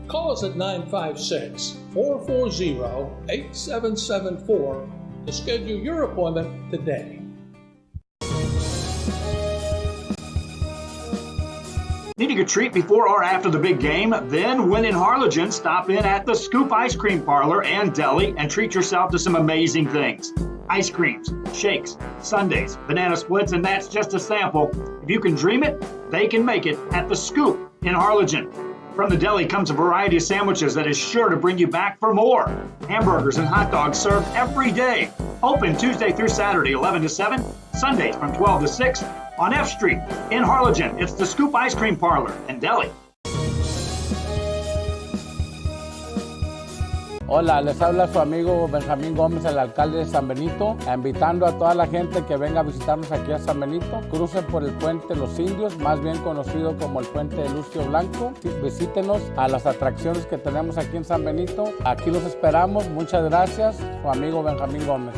Call us at 956-440-8774 to schedule your appointment today. Needing a treat before or after the big game? Then, when in Harlingen, stop in at the Scoop Ice Cream Parlor and Deli and treat yourself to some amazing things. Ice creams, shakes, sundaes, banana splits, and that's just a sample. If you can dream it, they can make it at the Scoop in Harlingen. From the deli comes a variety of sandwiches that is sure to bring you back for more. Hamburgers and hot dogs served every day. Open Tuesday through Saturday, 11 to 7, Sundays from 12 to 6. On F Street in Harlingen, it's the Scoop Ice Cream Parlor and Deli. Hola, les habla su amigo Benjamín Gómez, el alcalde de San Benito, invitando a toda la gente que venga a visitarnos aquí a San Benito. Crucen por el puente Los Indios, más bien conocido como el puente de Lucio Blanco. Visítenos a las atracciones que tenemos aquí en San Benito. Aquí los esperamos. Muchas gracias. Su amigo Benjamín Gómez.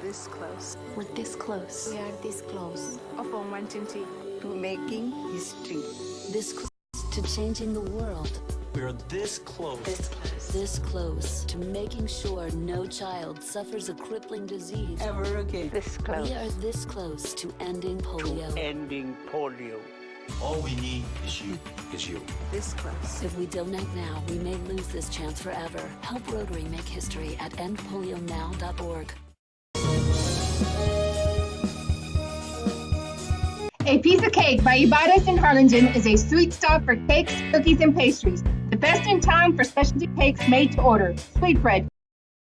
This close. We're this close. We are this close. Of wanting to making history. This close to changing the world. We are this close. This close. This close to making sure no child suffers a crippling disease ever again. This close. We are this close to ending polio. To ending polio. All we need is you. This close. If we don't act now, we may lose this chance forever. Help Rotary make history at endpolionow.org. A Piece of Cake by Ibarras in Harlingen is a sweet stop for cakes, cookies, and pastries. The best in town for specialty cakes made to order, sweetbread,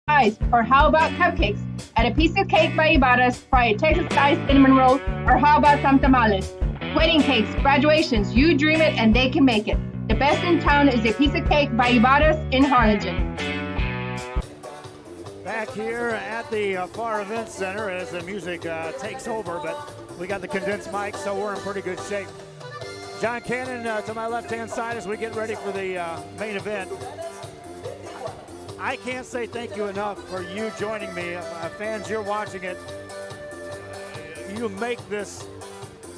pies, or how about cupcakes? At A Piece of Cake by Ibarras, try a Texas-sized cinnamon roll, or how about some tamales? Wedding cakes, graduations, you dream it and they can make it. The best in town is A Piece of Cake by Ibarras in Harlingen. Back here at the Pharr Event Center as the music takes over, but we got the condensed mic, so we're in pretty good shape. John Cannon to my left-hand side as we get ready for the main event. I can't say thank you enough for you joining me. Fans, you're watching it. You make this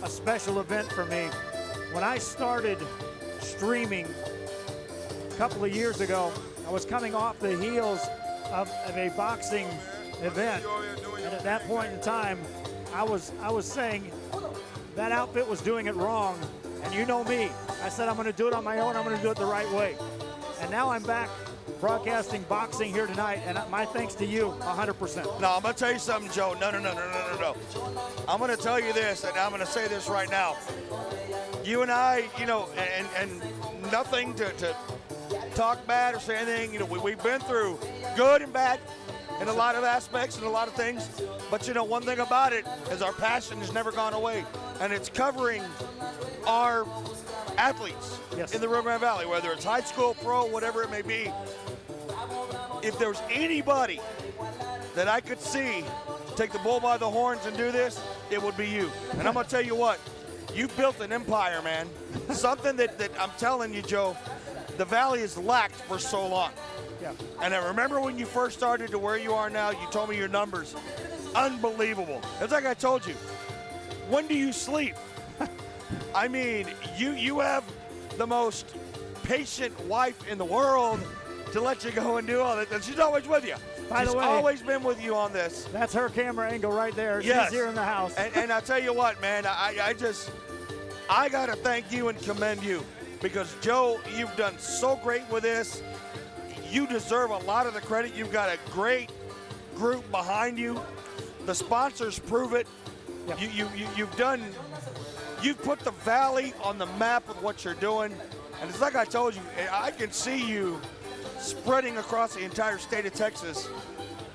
a special event for me. When I started streaming a couple of years ago, I was coming off the heels of a boxing event. And at that point in time, I was saying that outfit was doing it wrong. And you know me. I said I'm going to do it on my own. I'm going to do it the right way. And now I'm back broadcasting boxing here tonight, and my thanks to you 100%. No, I'm going to tell you something, Joe. No. I'm going to tell you this, and I'm going to say this right now. You and I, and nothing to talk bad or say anything. We've been through good and bad in a lot of aspects and a lot of things. But, one thing about it is our passion has never gone away, and it's covering our athletes in the Rio Grande Valley, whether it's high school, pro, whatever it may be. If there's anybody that I could see take the bull by the horns and do this, it would be you. And I'm going to tell you what, you've built an empire, man. Something that I'm telling you, Joe, the Valley has lacked for so long. Yeah. And I remember when you first started to where you are now, you told me your numbers. Unbelievable. It's like I told you, when do you sleep? I mean, you have the most patient wife in the world to let you go and do all that. And she's always with you. By the way, she's always been with you on this. That's her camera angle right there. Yes. She's here in the house. And I tell you what, man, I got to thank you and commend you because, Joe, you've done so great with this. You deserve a lot of the credit. You've got a great group behind you. The sponsors prove it. Yep. You've put the Valley on the map with what you're doing. And it's like I told you, I can see you spreading across the entire state of Texas.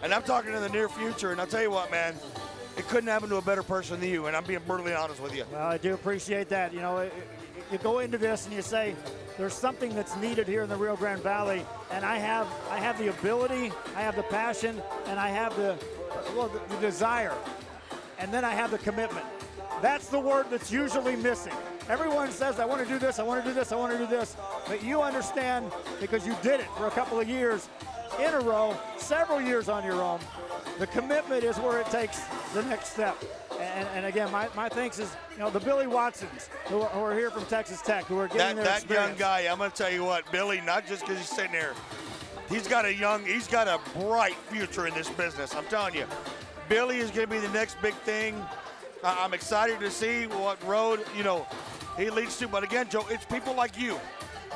And I'm talking in the near future. And I'll tell you what, man, it couldn't happen to a better person than you. And I'm being brutally honest with you. Well, I do appreciate that. You you go into this and you say, there's something that's needed here in the Rio Grande Valley. And I have the ability, I have the passion, and I have the desire. And then I have the commitment. That's the word that's usually missing. Everyone says, I want to do this, I want to do this, I want to do this. But you understand, because you did it for a couple of years in a row, several years on your own. The commitment is where it takes the next step. And again, my thanks is, the Billy Watsons, who are here from Texas Tech, who are getting their experience. That young guy, I'm going to tell you what, Billy, not just because he's sitting here, he's got a bright future in this business. I'm telling you. Billy is going to be the next big thing. I'm excited to see what road, he leads to. But again, Joe, it's people like you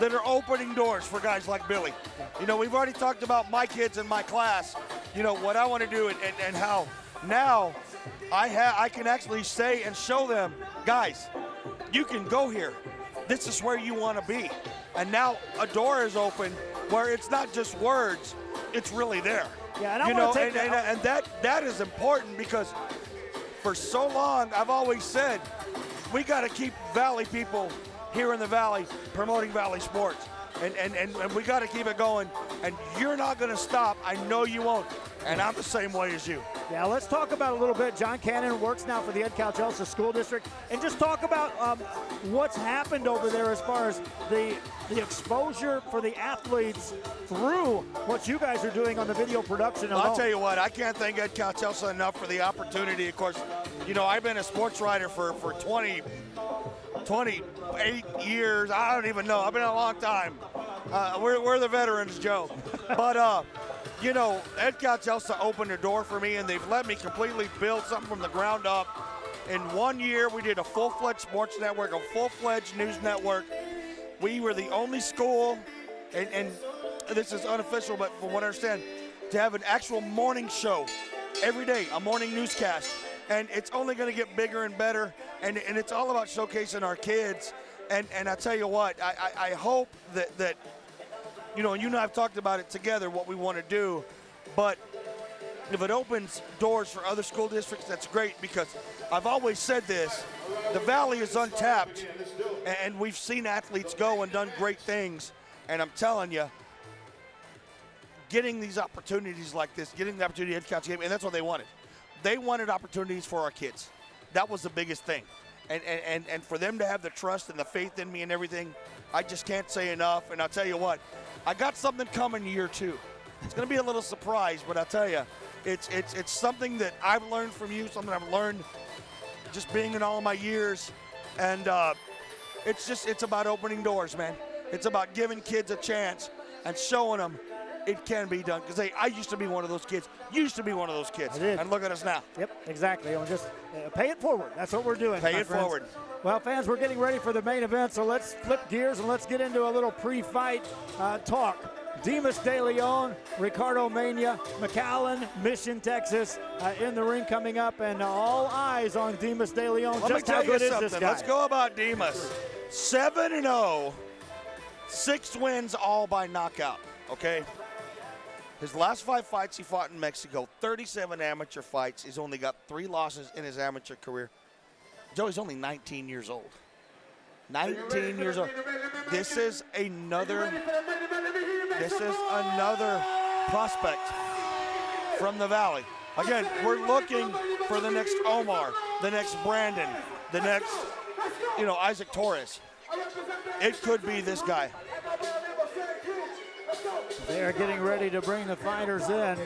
that are opening doors for guys like Billy. We've already talked about my kids in my class, what I want to do and how now I can actually say and show them, guys, you can go here. This is where you want to be. And now a door is open where it's not just words, it's really there. Yeah, and I want to take and that is important because for so long I've always said we got to keep Valley people here in the Valley promoting Valley sports, and we got to keep it going. And you're not going to stop. I know you won't. And I'm the same way as you. Yeah, let's talk about a little bit. John Cannon works now for the Ed Calchelsa School District, and just talk about what's happened over there as far as the exposure for the athletes through what you guys are doing on the video production alone. I'll tell you what, I can't thank Ed Calchelsa enough for the opportunity. Of course, I've been a sports writer for 28 years. I don't even know. I've been a long time. We're the veterans, Joe. But, Ed Calchelsa opened a door for me, and they've let me completely build something from the ground up. In 1 year, we did a full-fledged sports network, a full-fledged news network. We were the only school, and this is unofficial, but from what I understand, to have an actual morning show every day, a morning newscast. And it's only going to get bigger and better, and it's all about showcasing our kids. And I tell you what, I hope that you and I have talked about it together, what we want to do. But if it opens doors for other school districts, that's great, because I've always said this, the Valley is untapped, and we've seen athletes go and done great things. And I'm telling you, getting these opportunities like this, getting the opportunity at Ed Calchelsa, and that's what they wanted. They wanted opportunities for our kids. That was the biggest thing. And for them to have the trust and the faith in me and everything, I just can't say enough. And I'll tell you what, I got something coming year 2. It's going to be a little surprise, but I'll tell you, it's something that I've learned from you, something I've learned just being in all of my years. And it's about opening doors, man. It's about giving kids a chance and showing them it can be done. Because I used to be one of those kids. Used to be one of those kids. I did. And look at us now. Yep, exactly. And just pay it forward. That's what we're doing. Pay my it friends. forward. Well, fans, we're getting ready for the main event, so let's flip gears and let's get into a little pre-fight talk. Dimas De Leon, Ricardo Mena, McAllen, Mission, Texas, in the ring coming up, and all eyes on Dimas De Leon. Let me Just how tell you good is something. this guy? Let's go about Dimas. 7-0, 6 wins, all by knockout, okay? His last 5 fights he fought in Mexico, 37 amateur fights. He's only got 3 losses in his amateur career. Joey's only 19 years old. 19 years old. This is another prospect from the Valley. Again, we're looking for the next Omar, the next Brandon, the next, Isaac Torres. It could be this guy. They are getting ready to bring the fighters in. I'm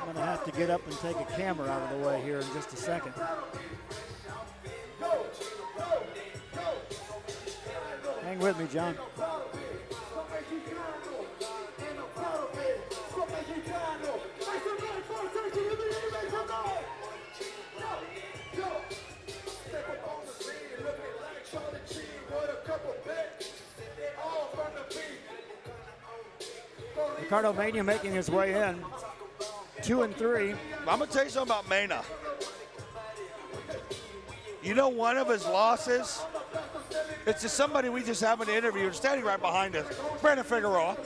going to have to get up and take a camera out of the way here in just a second. Hang with me, John. Ricardo Mena making his way in. 2-3. I'm going to tell you something about Mena. One of his losses, it's to somebody we just haven't interviewed, standing right behind us, Brandon Figueroa.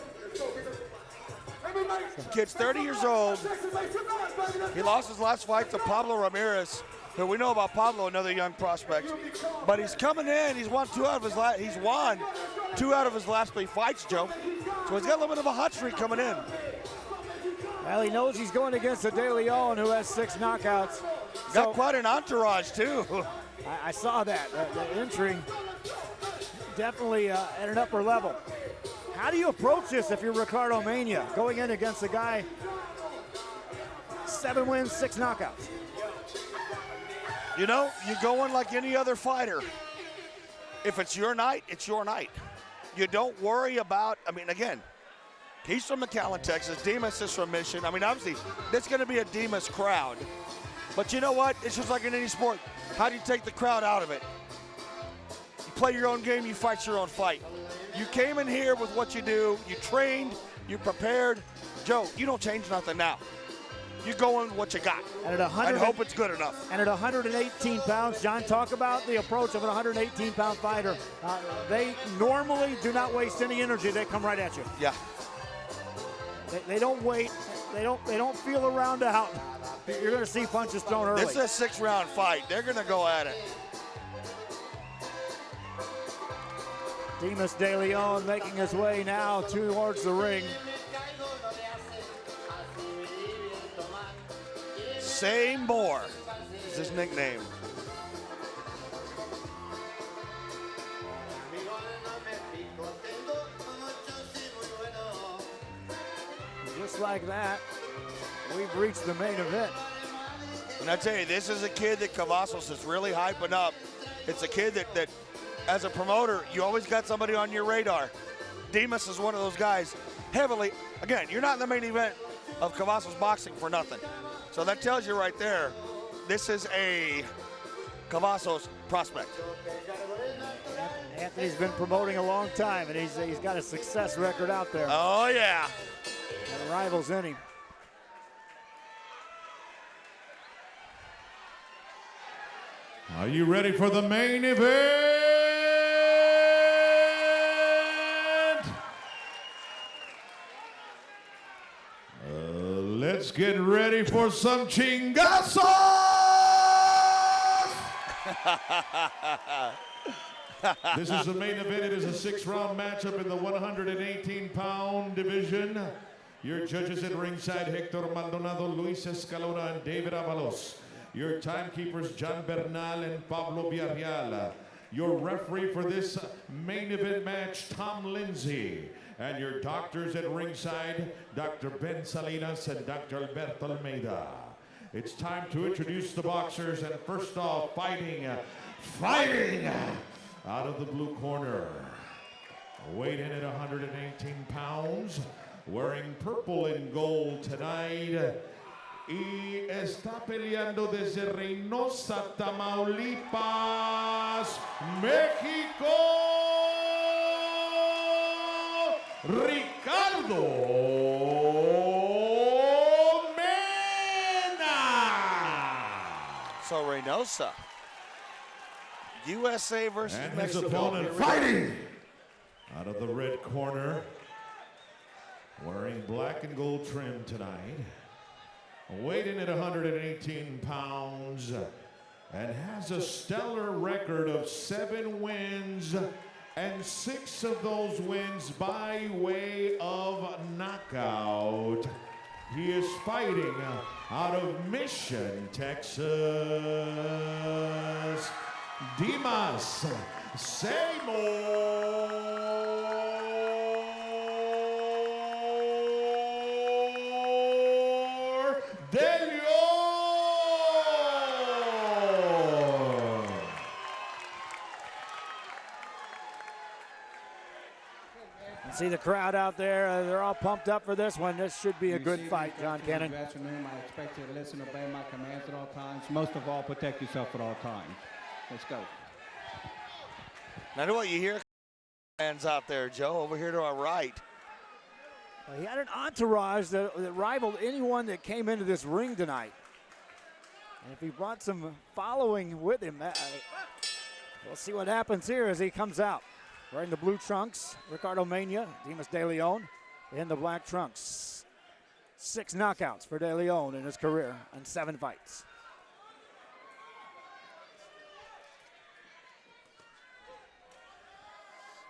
Kid's 30 years old. He lost his last fight to Pablo Ramirez, who we know about Pablo, another young prospect. But he's coming in. He's won 2 out of his last. He's won 2 out of his last 3 fights, Joe. So he's got a little bit of a hot streak coming in. Well, he knows he's going against a De Leon who has 6 knockouts. Got quite an entourage too. I saw that. The entry definitely at an upper level. How do you approach this if you're Ricardo Mena going in against a guy 7 wins, 6 knockouts? You go in like any other fighter. If it's your night, it's your night. You don't worry about, again, he's from McAllen, Texas. Dimas is from Mission. Obviously, there's going to be a Dimas crowd. But you know what? It's just like in any sport. How do you take the crowd out of it? You play your own game, you fight your own fight. You came in here with what you do. You trained, you prepared. Joe, you don't change nothing now. You go in with what you got and hope it's good enough. And at 118 pounds, John, talk about the approach of an 118-pound fighter. They normally do not waste any energy. They come right at you. Yeah. They don't wait. They don't feel around out. You're going to see punches thrown early. This is a 6-round fight. They're going to go at it. Dimas De Leon making his way now towards the ring. Seymour is his nickname. Just like that, we've reached the main event. And I tell you, this is a kid that Cavazos is really hyping up. It's a kid that as a promoter, you always got somebody on your radar. Dimas is one of those guys heavily. Again, you're not in the main event of Cavazos boxing for nothing. So that tells you right there, this is a Cavazos prospect. Anthony's been promoting a long time, and he's got a success record out there. Oh, yeah. And rivals any. Are you ready for the main event? Let's get ready for some chingazos! This is the main event. It is a 6-round matchup in the 118-pound division. Your judges at ringside, Hector Maldonado, Luis Escalona, and David Avalos. Your timekeepers, John Bernal and Pablo Villarreal. Your referee for this main event match, Tom Lindsay. And your doctors at ringside, Dr. Ben Salinas and Dr. Alberto Almeida. It's time to introduce the boxers, and first off, fighting out of the blue corner. Weighing in at 118 pounds, wearing purple and gold tonight. Y está peleando desde Reynosa, Tamaulipas, México, Ricardo Mena. So Reynosa, USA versus and Mexico. his opponent fighting out of the red corner, wearing black and gold trim tonight. Weighing at 118 pounds and has a stellar record of 7 wins and 6 of those wins by way of knockout. He is fighting out of Mission, Texas. Dimas Seymour. See the crowd out there. They're all pumped up for this one. This should be a good fight, John Cannon. Good afternoon. I expect you to listen, obey my commands at all times. Most of all, protect yourself at all times. Let's go. Now, know what you hear fans out there, Joe, over here to our right. He had an entourage that rivaled anyone that came into this ring tonight. And if he brought some following with him, we'll see what happens here as he comes out. Wearing the blue trunks, Ricardo Mena, Dimas De Leon in the black trunks. 6 knockouts for De Leon in his career and 7 fights.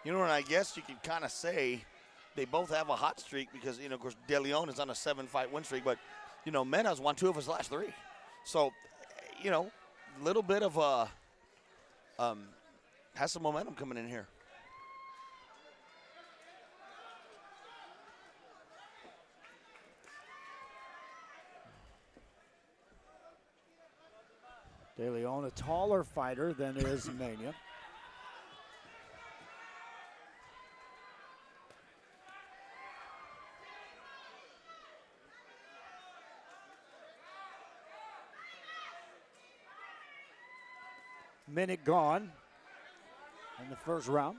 You know, and I guess you could kind of say they both have a hot streak because, you know, of course, De Leon is on a 7-fight win streak, but, you know, Mena's won 2 of his last 3. So, you know, a little bit of has some momentum coming in here. De Leon, a taller fighter than is Mena. Minute gone in the first round.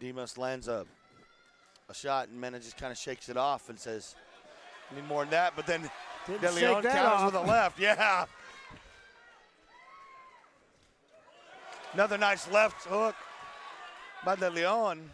Dimas lands a shot, and Mena just kind of shakes it off and says, need more than that, but then De Leon counters with a left. Yeah. Another nice left hook by De Leon.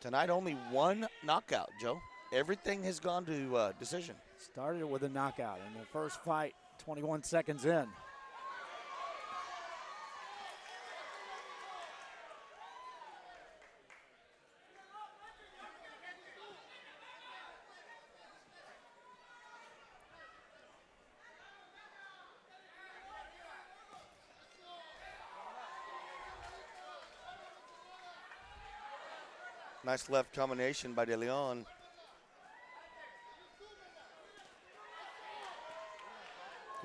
Tonight, only 1 knockout, Joe. Everything has gone to decision. Started with a knockout in the first fight, 21 seconds in. Nice left combination by De Leon.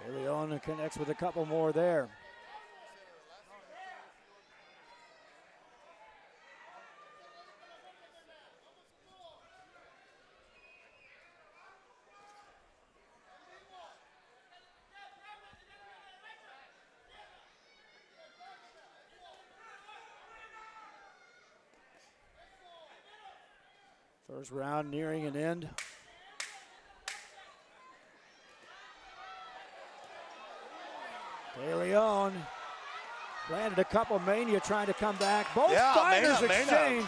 De Leon connects with a couple more there. First round nearing an end. De Leon landed a couple. Mena trying to come back. Both fighters exchange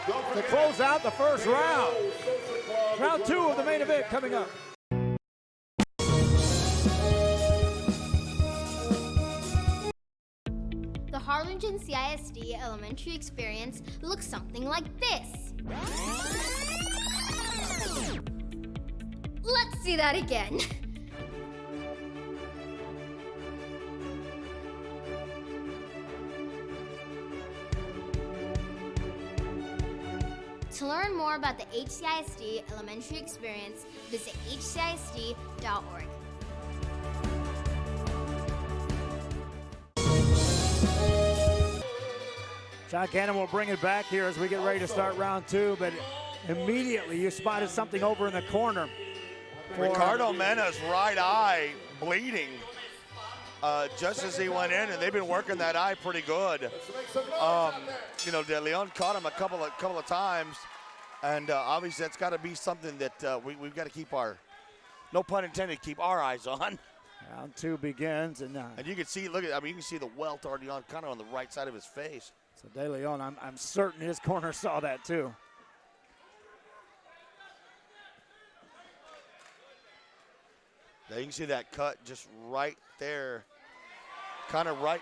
to close out the first round. Round 2 of the main event coming up. The Harlingen CISD elementary experience looks something like this. Let's see that again. To learn more about the HCISD elementary experience, visit hcisd.org. John Cannon will bring it back here as we get ready to start round two, but immediately you spotted something over in the corner. Ricardo Mena's right eye bleeding just as he went in, and they've been working that eye pretty good. You know, De Leon caught him a couple of times, and obviously that's got to be something that we've got to keep our, no pun intended, keep our eyes on. Round two begins, and you can see, look at, I mean, you can see the welt already on, kind of on the right side of his face. So De Leon, I'm certain his corner saw that too. Now you can see that cut just right there, kind of right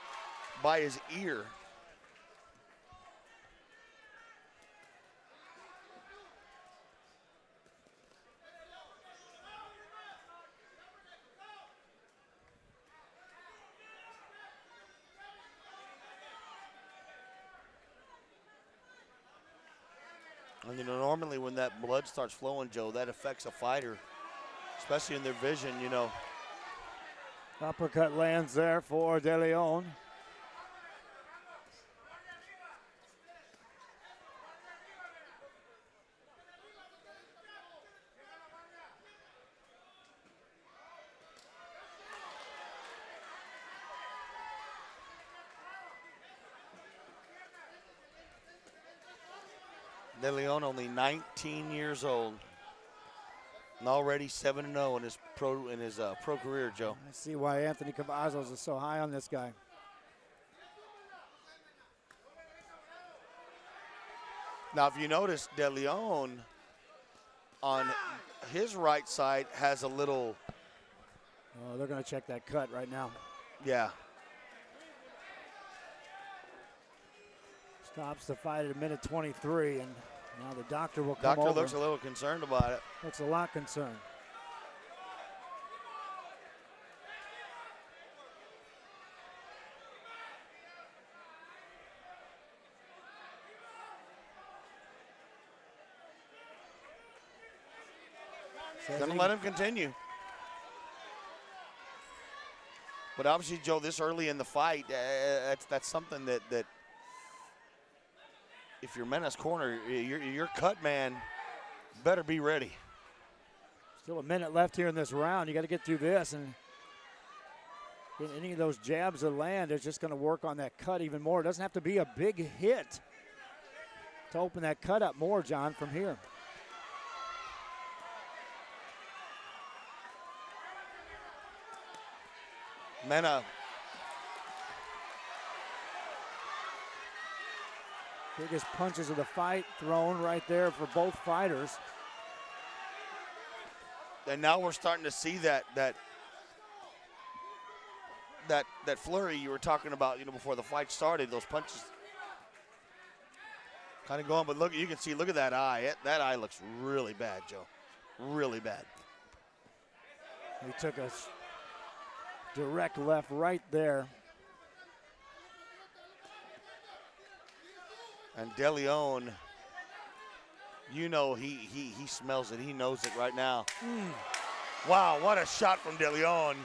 by his ear. And you know, normally when that blood starts flowing, Joe, that affects a fighter, especially in their vision, you know. Uppercut lands there for De Leon. De Leon only 19 years old, and already 7-0 in his pro career, Joe. I see why Anthony Cavazos is so high on this guy. Now, if you notice, De Leon on his right side has a little. Oh, they're going to check that cut right now. Yeah. Stops the fight at a minute 23, and now the doctor will come Doctor over. looks a little concerned about it. Looks a lot concerned. Gonna let him continue. But obviously, Joe, this early in the fight, that's something that if you're Mena's corner, your cut man better be ready. Still a minute left here in this round. You got to get through this, and get any of those jabs that land is just going to work on that cut even more. It doesn't have to be a big hit to open that cut up more, John, from here. Mena. Biggest punches of the fight thrown right there for both fighters. And now we're starting to see that flurry you were talking about, you know, before the fight started. Those punches kind of going, but look, you can see, look at that eye. That eye looks really bad, Joe. Really bad. He took a direct left right there. And De Leon, you know, he smells it. He knows it right now. Wow, what a shot from De Leon.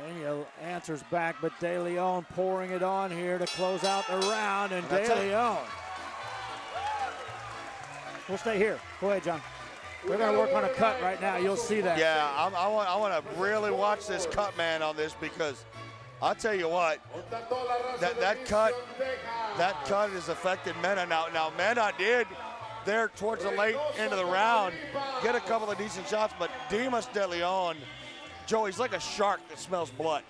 Mania answers back, but De Leon pouring it on here to close out the round, and De Leon. We'll stay here. Go ahead, John. We're going to work on a cut right now. You'll see that. Yeah, I want to really watch this cut man on this, because I'll tell you what, that cut has affected Mena. Now Mena did there towards the late end of the round get a couple of decent shots, but Dimas De Leon, Joe, he's like a shark that smells blood.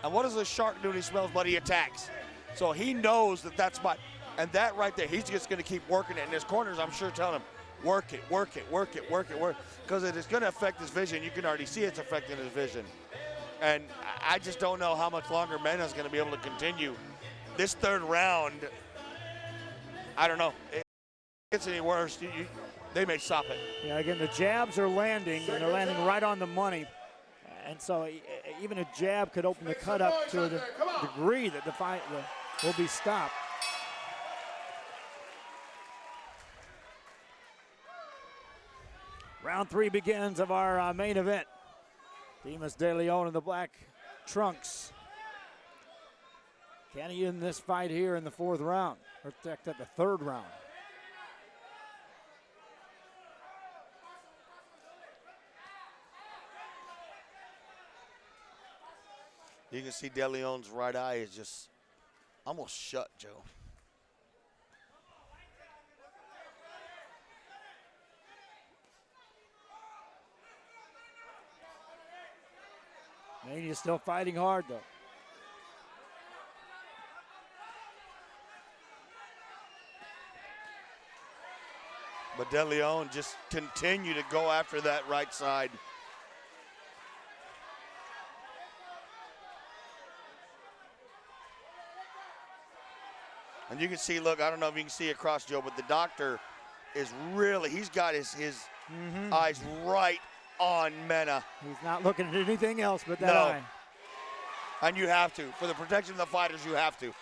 And what does a shark do when he smells blood? He attacks. So he knows that's my, and that right there, he's just going to keep working it. And his corners, I'm sure, telling him, work it, work it, work it, work it, work, because it is going to affect his vision. You can already see it's affecting his vision. And I just don't know how much longer Mena's going to be able to continue. This third round, I don't know. gets any worse, they may stop it. Yeah, again, the jabs are landing, and they're landing right on the money. And so even a jab could open the cut up to the degree that the fight will be stopped. Round 3 begins of our main event. Dimas De Leon in the black trunks. Can he end this fight here in the 4th round? Or at the 3rd round? You can see De Leon's right eye is just almost shut, Joe. Mania's still fighting hard, though. But De Leon just continue to go after that right side. And you can see, look, I don't know if you can see across, Joe, but the doctor is really, he's got his eyes right on Mena. He's not looking at anything else but that eye. And you have to. For the protection of the fighters, you have to.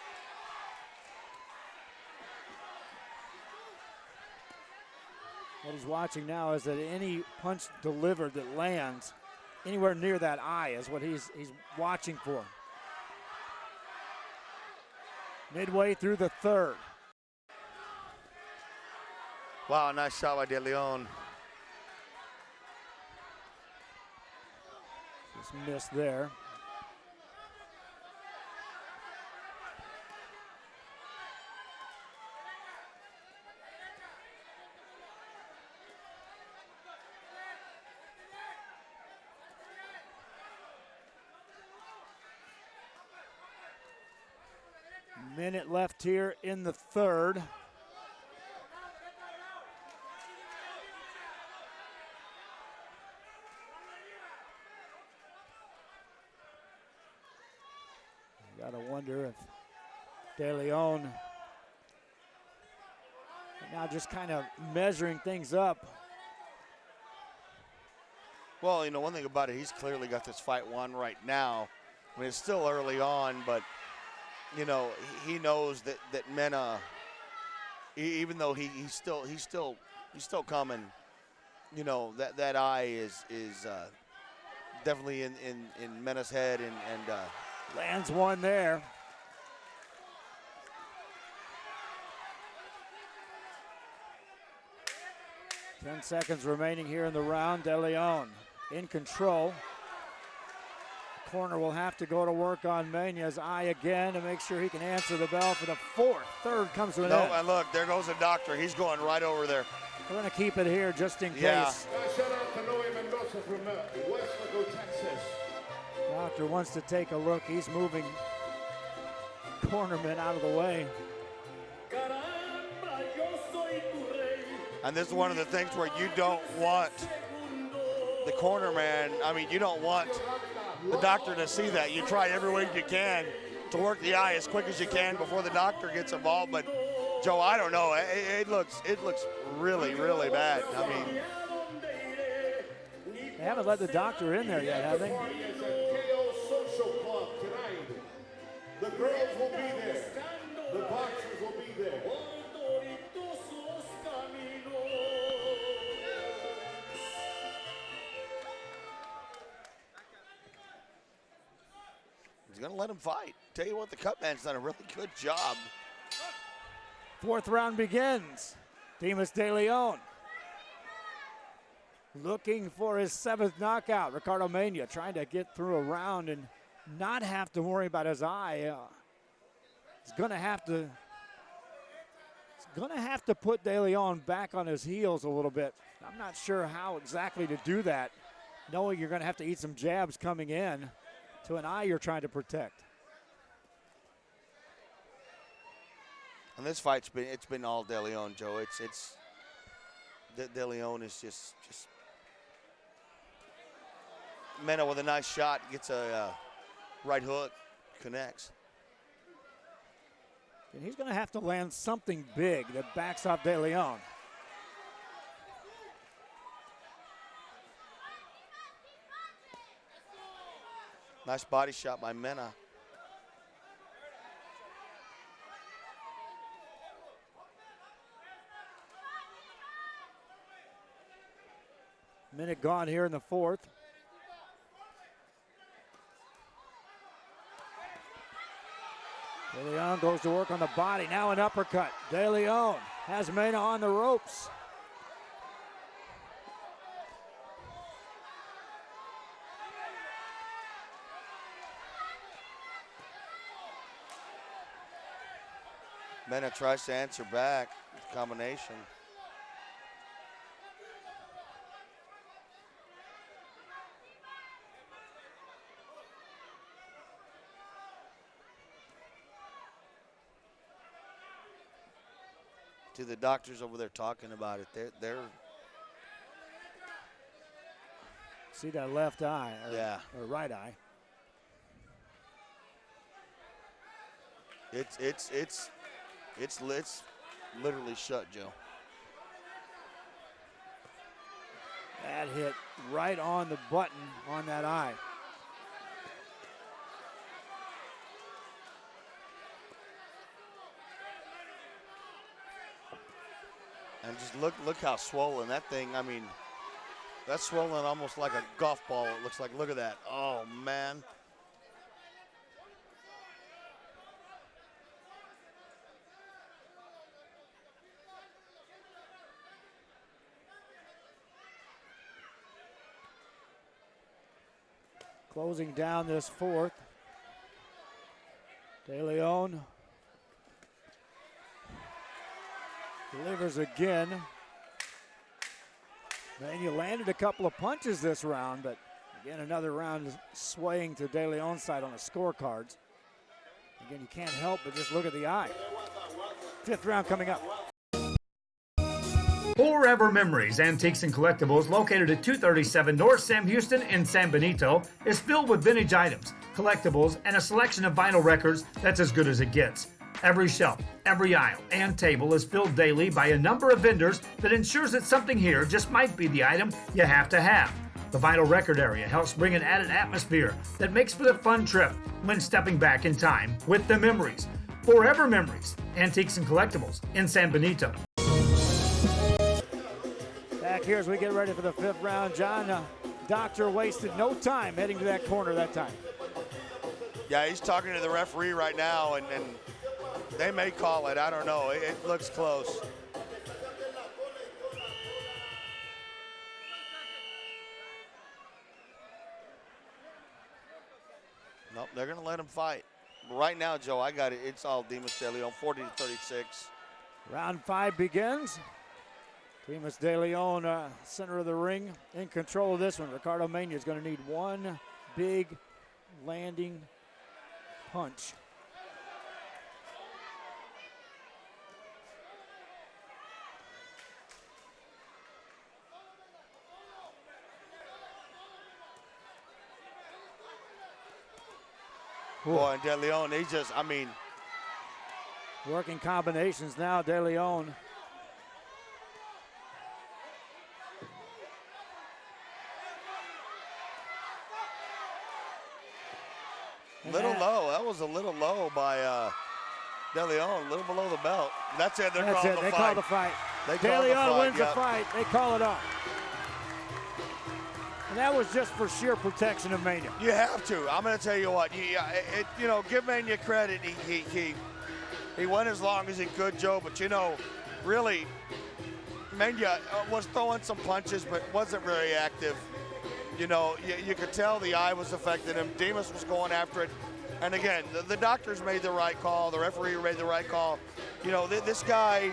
What he's watching now is that any punch delivered that lands anywhere near that eye is what he's watching for. Midway through the 3rd. Wow, nice shot by De Leon. Just missed there. Minute left here in the 3rd. You gotta wonder if De Leon now just kind of measuring things up. Well, you know, one thing about it, he's clearly got this fight won right now. I mean, it's still early on, but you know, he knows that Mena, even though he's still coming, you know, that eye is definitely in Mena's head and lands one there. Ten seconds remaining here in the round. De Leon in control. Corner will have to go to work on Mena's eye again to make sure he can answer the bell for the 4th. 3rd comes to an end. And look, there goes the doctor. He's going right over there. We're going to keep it here just in case. Shout out to Noe Mendoza from Westlaco, Texas. Doctor wants to take a look. He's moving cornerman out of the way. And this is one of the things where you don't want the cornerman, I mean, you don't want the doctor to see that. You try every way you can to work the eye as quick as you can before the doctor gets involved. But Joe, I don't know. It looks really, really bad. I mean, they haven't let the doctor in there yet, have they? The girls will be there. The boxers will be there. he's going to let him fight. Tell you what, the Cutman's done a really good job. 4th round begins. Dimas De Leon looking for his 7th knockout. Ricardo Mena trying to get through a round and not have to worry about his eye. He's going to have to put De Leon back on his heels a little bit. I'm not sure how exactly to do that, knowing you're going to have to eat some jabs coming in to an eye you're trying to protect. And this fight's been all De Leon, Joe. It's De Leon is just Mena with a nice shot, gets a right hook, connects. And he's going to have to land something big that backs off De Leon. Nice body shot by Mena. Minute gone here in the fourth. De Leon goes to work on the body. Now an uppercut. De Leon has Mena on the ropes. Mena tries to answer back with combination. To the doctors over there talking about it, they're see that left eye, or right eye. It's literally shut, Joe. That hit right on the button on that eye. And just look how swollen that thing. I mean, that's swollen almost like a golf ball. It looks like. Look at that. Oh man. Closing down this fourth. De Leon delivers again. Mena landed a couple of punches this round, but again, another round swaying to De Leon's side on the scorecards. Again, you can't help but just look at the eye. Fifth round coming up. Forever Memories Antiques and Collectibles, located at 237 North Sam Houston in San Benito, is filled with vintage items, collectibles, and a selection of vinyl records that's as good as it gets. Every shelf, every aisle, and table is filled daily by a number of vendors that ensures that something here just might be the item you have to have. The vinyl record area helps bring an added atmosphere that makes for the fun trip when stepping back in time with the memories. Forever Memories Antiques and Collectibles in San Benito. Back here as we get ready for the fifth round. John, Doctor wasted no time heading to that corner that time. Yeah, he's talking to the referee right now, and they may call it. I don't know. It looks close. Nope, they're going to let him fight. But right now, Joe, I got it. It's all Dimas De Leon, 40-36. Round 5 begins. Dimas De Leon, center of the ring, in control of this one. Ricardo Mena is going to need one big landing punch. Boy, and De Leon, he just, I mean. Working combinations now, De Leon. Little low. That was a little low by De Leon, a little below the belt. That's it. They're calling the fight. They call the fight. De Leon wins the fight. They call it off. And that was just for sheer protection of Mena. You have to. I'm going to tell you what. You know, give Mena credit. He went as long as he could, Joe. But you know, really, Mena was throwing some punches, but wasn't very active. You know, you could tell the eye was affecting him. Dimas was going after it. And again, the doctors made the right call. The referee made the right call. You know, this guy,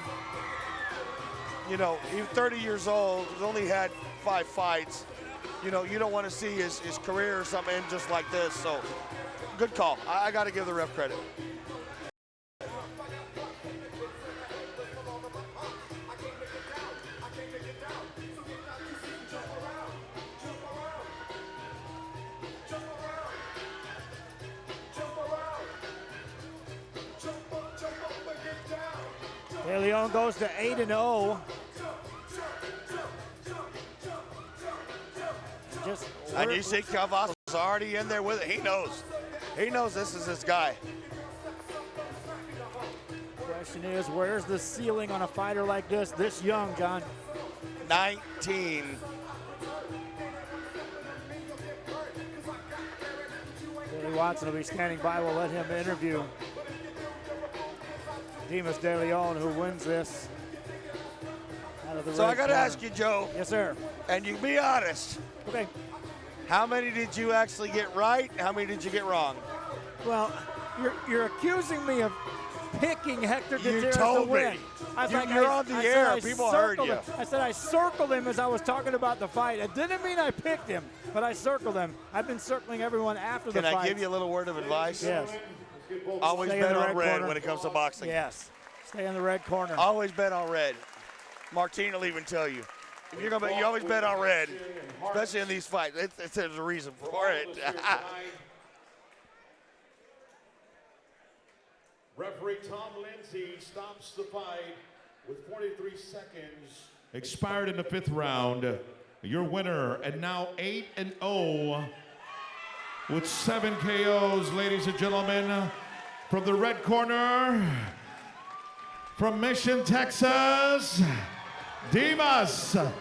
you know, he's 30 years old. He's only had 5 fights. You know, you don't want to see his career or something end just like this. So, good call. I got to give the ref credit. De Leon goes to 8-0. And you see Cavazos is already in there with it. He knows. He knows this is his guy. Question is, where's the ceiling on a fighter like this young, John? 19. Billy Watson will be standing by. We'll let him interview Dimas De Leon, who wins this. So I got to ask you, Joe. Yes, sir. And you be honest. Okay. How many did you actually get right? How many did you get wrong? Well, you're accusing me of picking Hector Gutierrez You told to win. me. I You're on the air. People heard you. I said I circled him as I was talking about the fight. It didn't mean I picked him, but I circled him. I've been circling everyone after the fight. Can I give you a little word of advice? Yes. Always Stay bet in the on red corner. when it comes to boxing. Yes. Stay in the red corner. Always bet on red. Martine will even tell you. If you're gonna bet, you always bet on red, especially in these fights. There's a reason for it. Referee Tom Lindsay stops the fight with 43 seconds expired in the 5th round. Your winner, and now 8-0 with 7 KOs, ladies and gentlemen, from the red corner, from Mission, Texas, Dimas De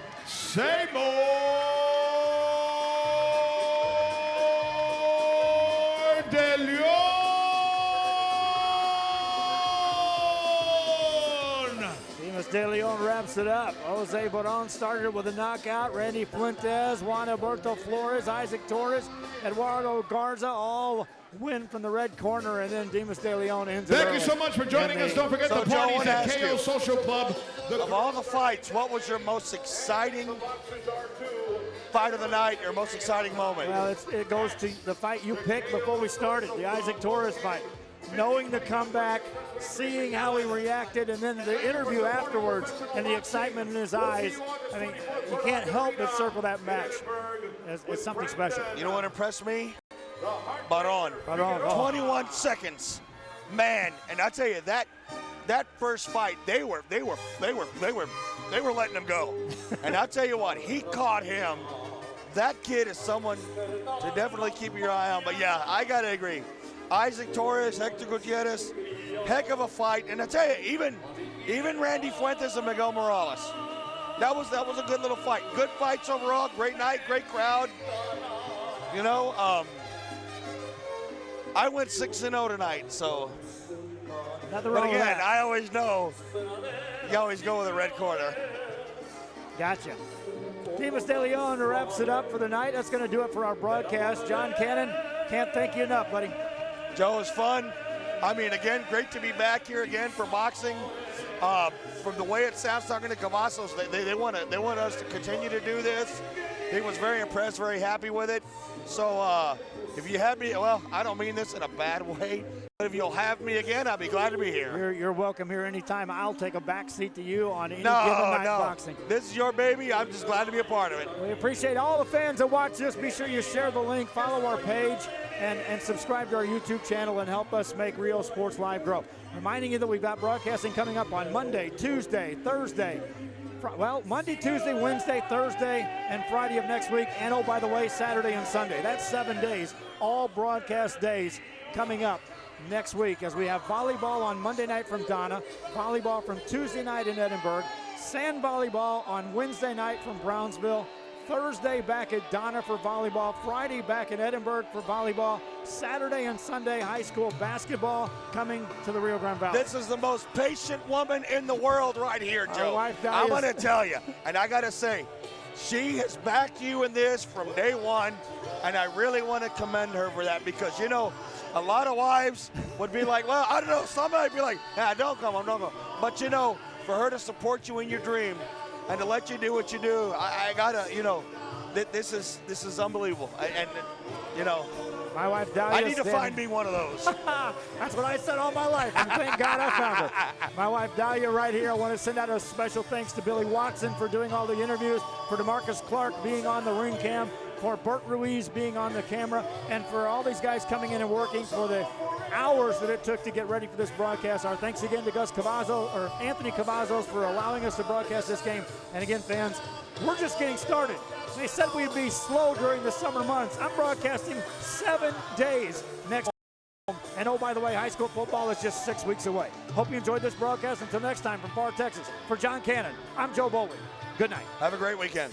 Leon. Dimas De Leon wraps it up. Jose Boron started with a knockout. Randy Fuentes, Juan Alberto Flores, Isaac Torres, Eduardo Garza all win from the red corner, and then Dimas De Leon ends it Thank early. you so much for joining us. Don't forget So, the Joe, I parties wanna at ask KO you, Social Club. Of all the fights, what was your most exciting fight of the night, your most exciting moment? Well, it goes to the fight you picked before we started, the Isaac Torres fight. Knowing the comeback, seeing how he reacted, and then the interview afterwards and the excitement in his eyes. I mean, you can't help but circle that match. It's something special. You know what impressed me? Baron. 21 seconds. Man, and I tell you that first fight, they were letting him go. And I'll tell you what, he caught him. That kid is someone to definitely keep your eye on. But yeah, I gotta agree. Isaac Torres, Hector Gutierrez, heck of a fight. And I tell you, even Randy Fuentes and Miguel Morales. That was a good little fight. Good fights overall, great night, great crowd. You know, I went 6-0 tonight, so. Nothing But wrong with again, that. I always know you always go with the red corner. Gotcha. Dimas De Leon wraps it up for the night. That's going to do it for our broadcast. John Cannon, can't thank you enough, buddy. Joe, it was fun. I mean, again, great to be back here again for boxing. From the way it sounds talking to Cavazos, they want us to continue to do this. He was very impressed, very happy with it. So if you have me, well, I don't mean this in a bad way, but if you'll have me again, I'll be glad to be here. You're welcome here anytime. I'll take a back seat to you on any given night boxing. This is your baby. I'm just glad to be a part of it. We appreciate all the fans that watch this. Be sure you share the link, follow our page, and subscribe to our YouTube channel and help us make Rio Sports Live grow. Reminding you that we've got broadcasting coming up on Monday, Tuesday, Thursday. Well, Monday, Tuesday, Wednesday, Thursday, and Friday of next week. And oh, by the way, Saturday and Sunday. That's 7 days, all broadcast days coming up next week as we have volleyball on Monday night from Donna, volleyball from Tuesday night in Edinburgh, sand volleyball on Wednesday night from Brownsville, Thursday back at Donna for volleyball, Friday back in Edinburgh for volleyball, Saturday and Sunday high school basketball coming to the Rio Grande Valley. This is the most patient woman in the world right here, Joe. I'm going to tell you, and I got to say, she has backed you in this from day one, and I really want to commend her for that because, you know, a lot of wives would be like, well, I don't know, somebody would be like, yeah, don't come. But, you know, for her to support you in your dream and to let you do what you do, I got to, you know, this is unbelievable. And, you know, my wife Dahlia. I need to find me one of those. That's what I said all my life, and thank God I found her. My wife Dahlia right here. I want to send out a special thanks to Billy Watson for doing all the interviews, for DeMarcus Clark being on the ring cam, for Bert Ruiz being on the camera, and for all these guys coming in and working for the hours that it took to get ready for this broadcast. Our thanks again to Anthony Cavazos for allowing us to broadcast this game. And again, fans, we're just getting started. They said we'd be slow during the summer months. I'm broadcasting 7 days next. And oh, by the way, high school football is just 6 weeks away. Hope you enjoyed this broadcast. Until next time, from Pharr, Texas, for John Cannon, I'm Joe Bowley. Good night. Have a great weekend.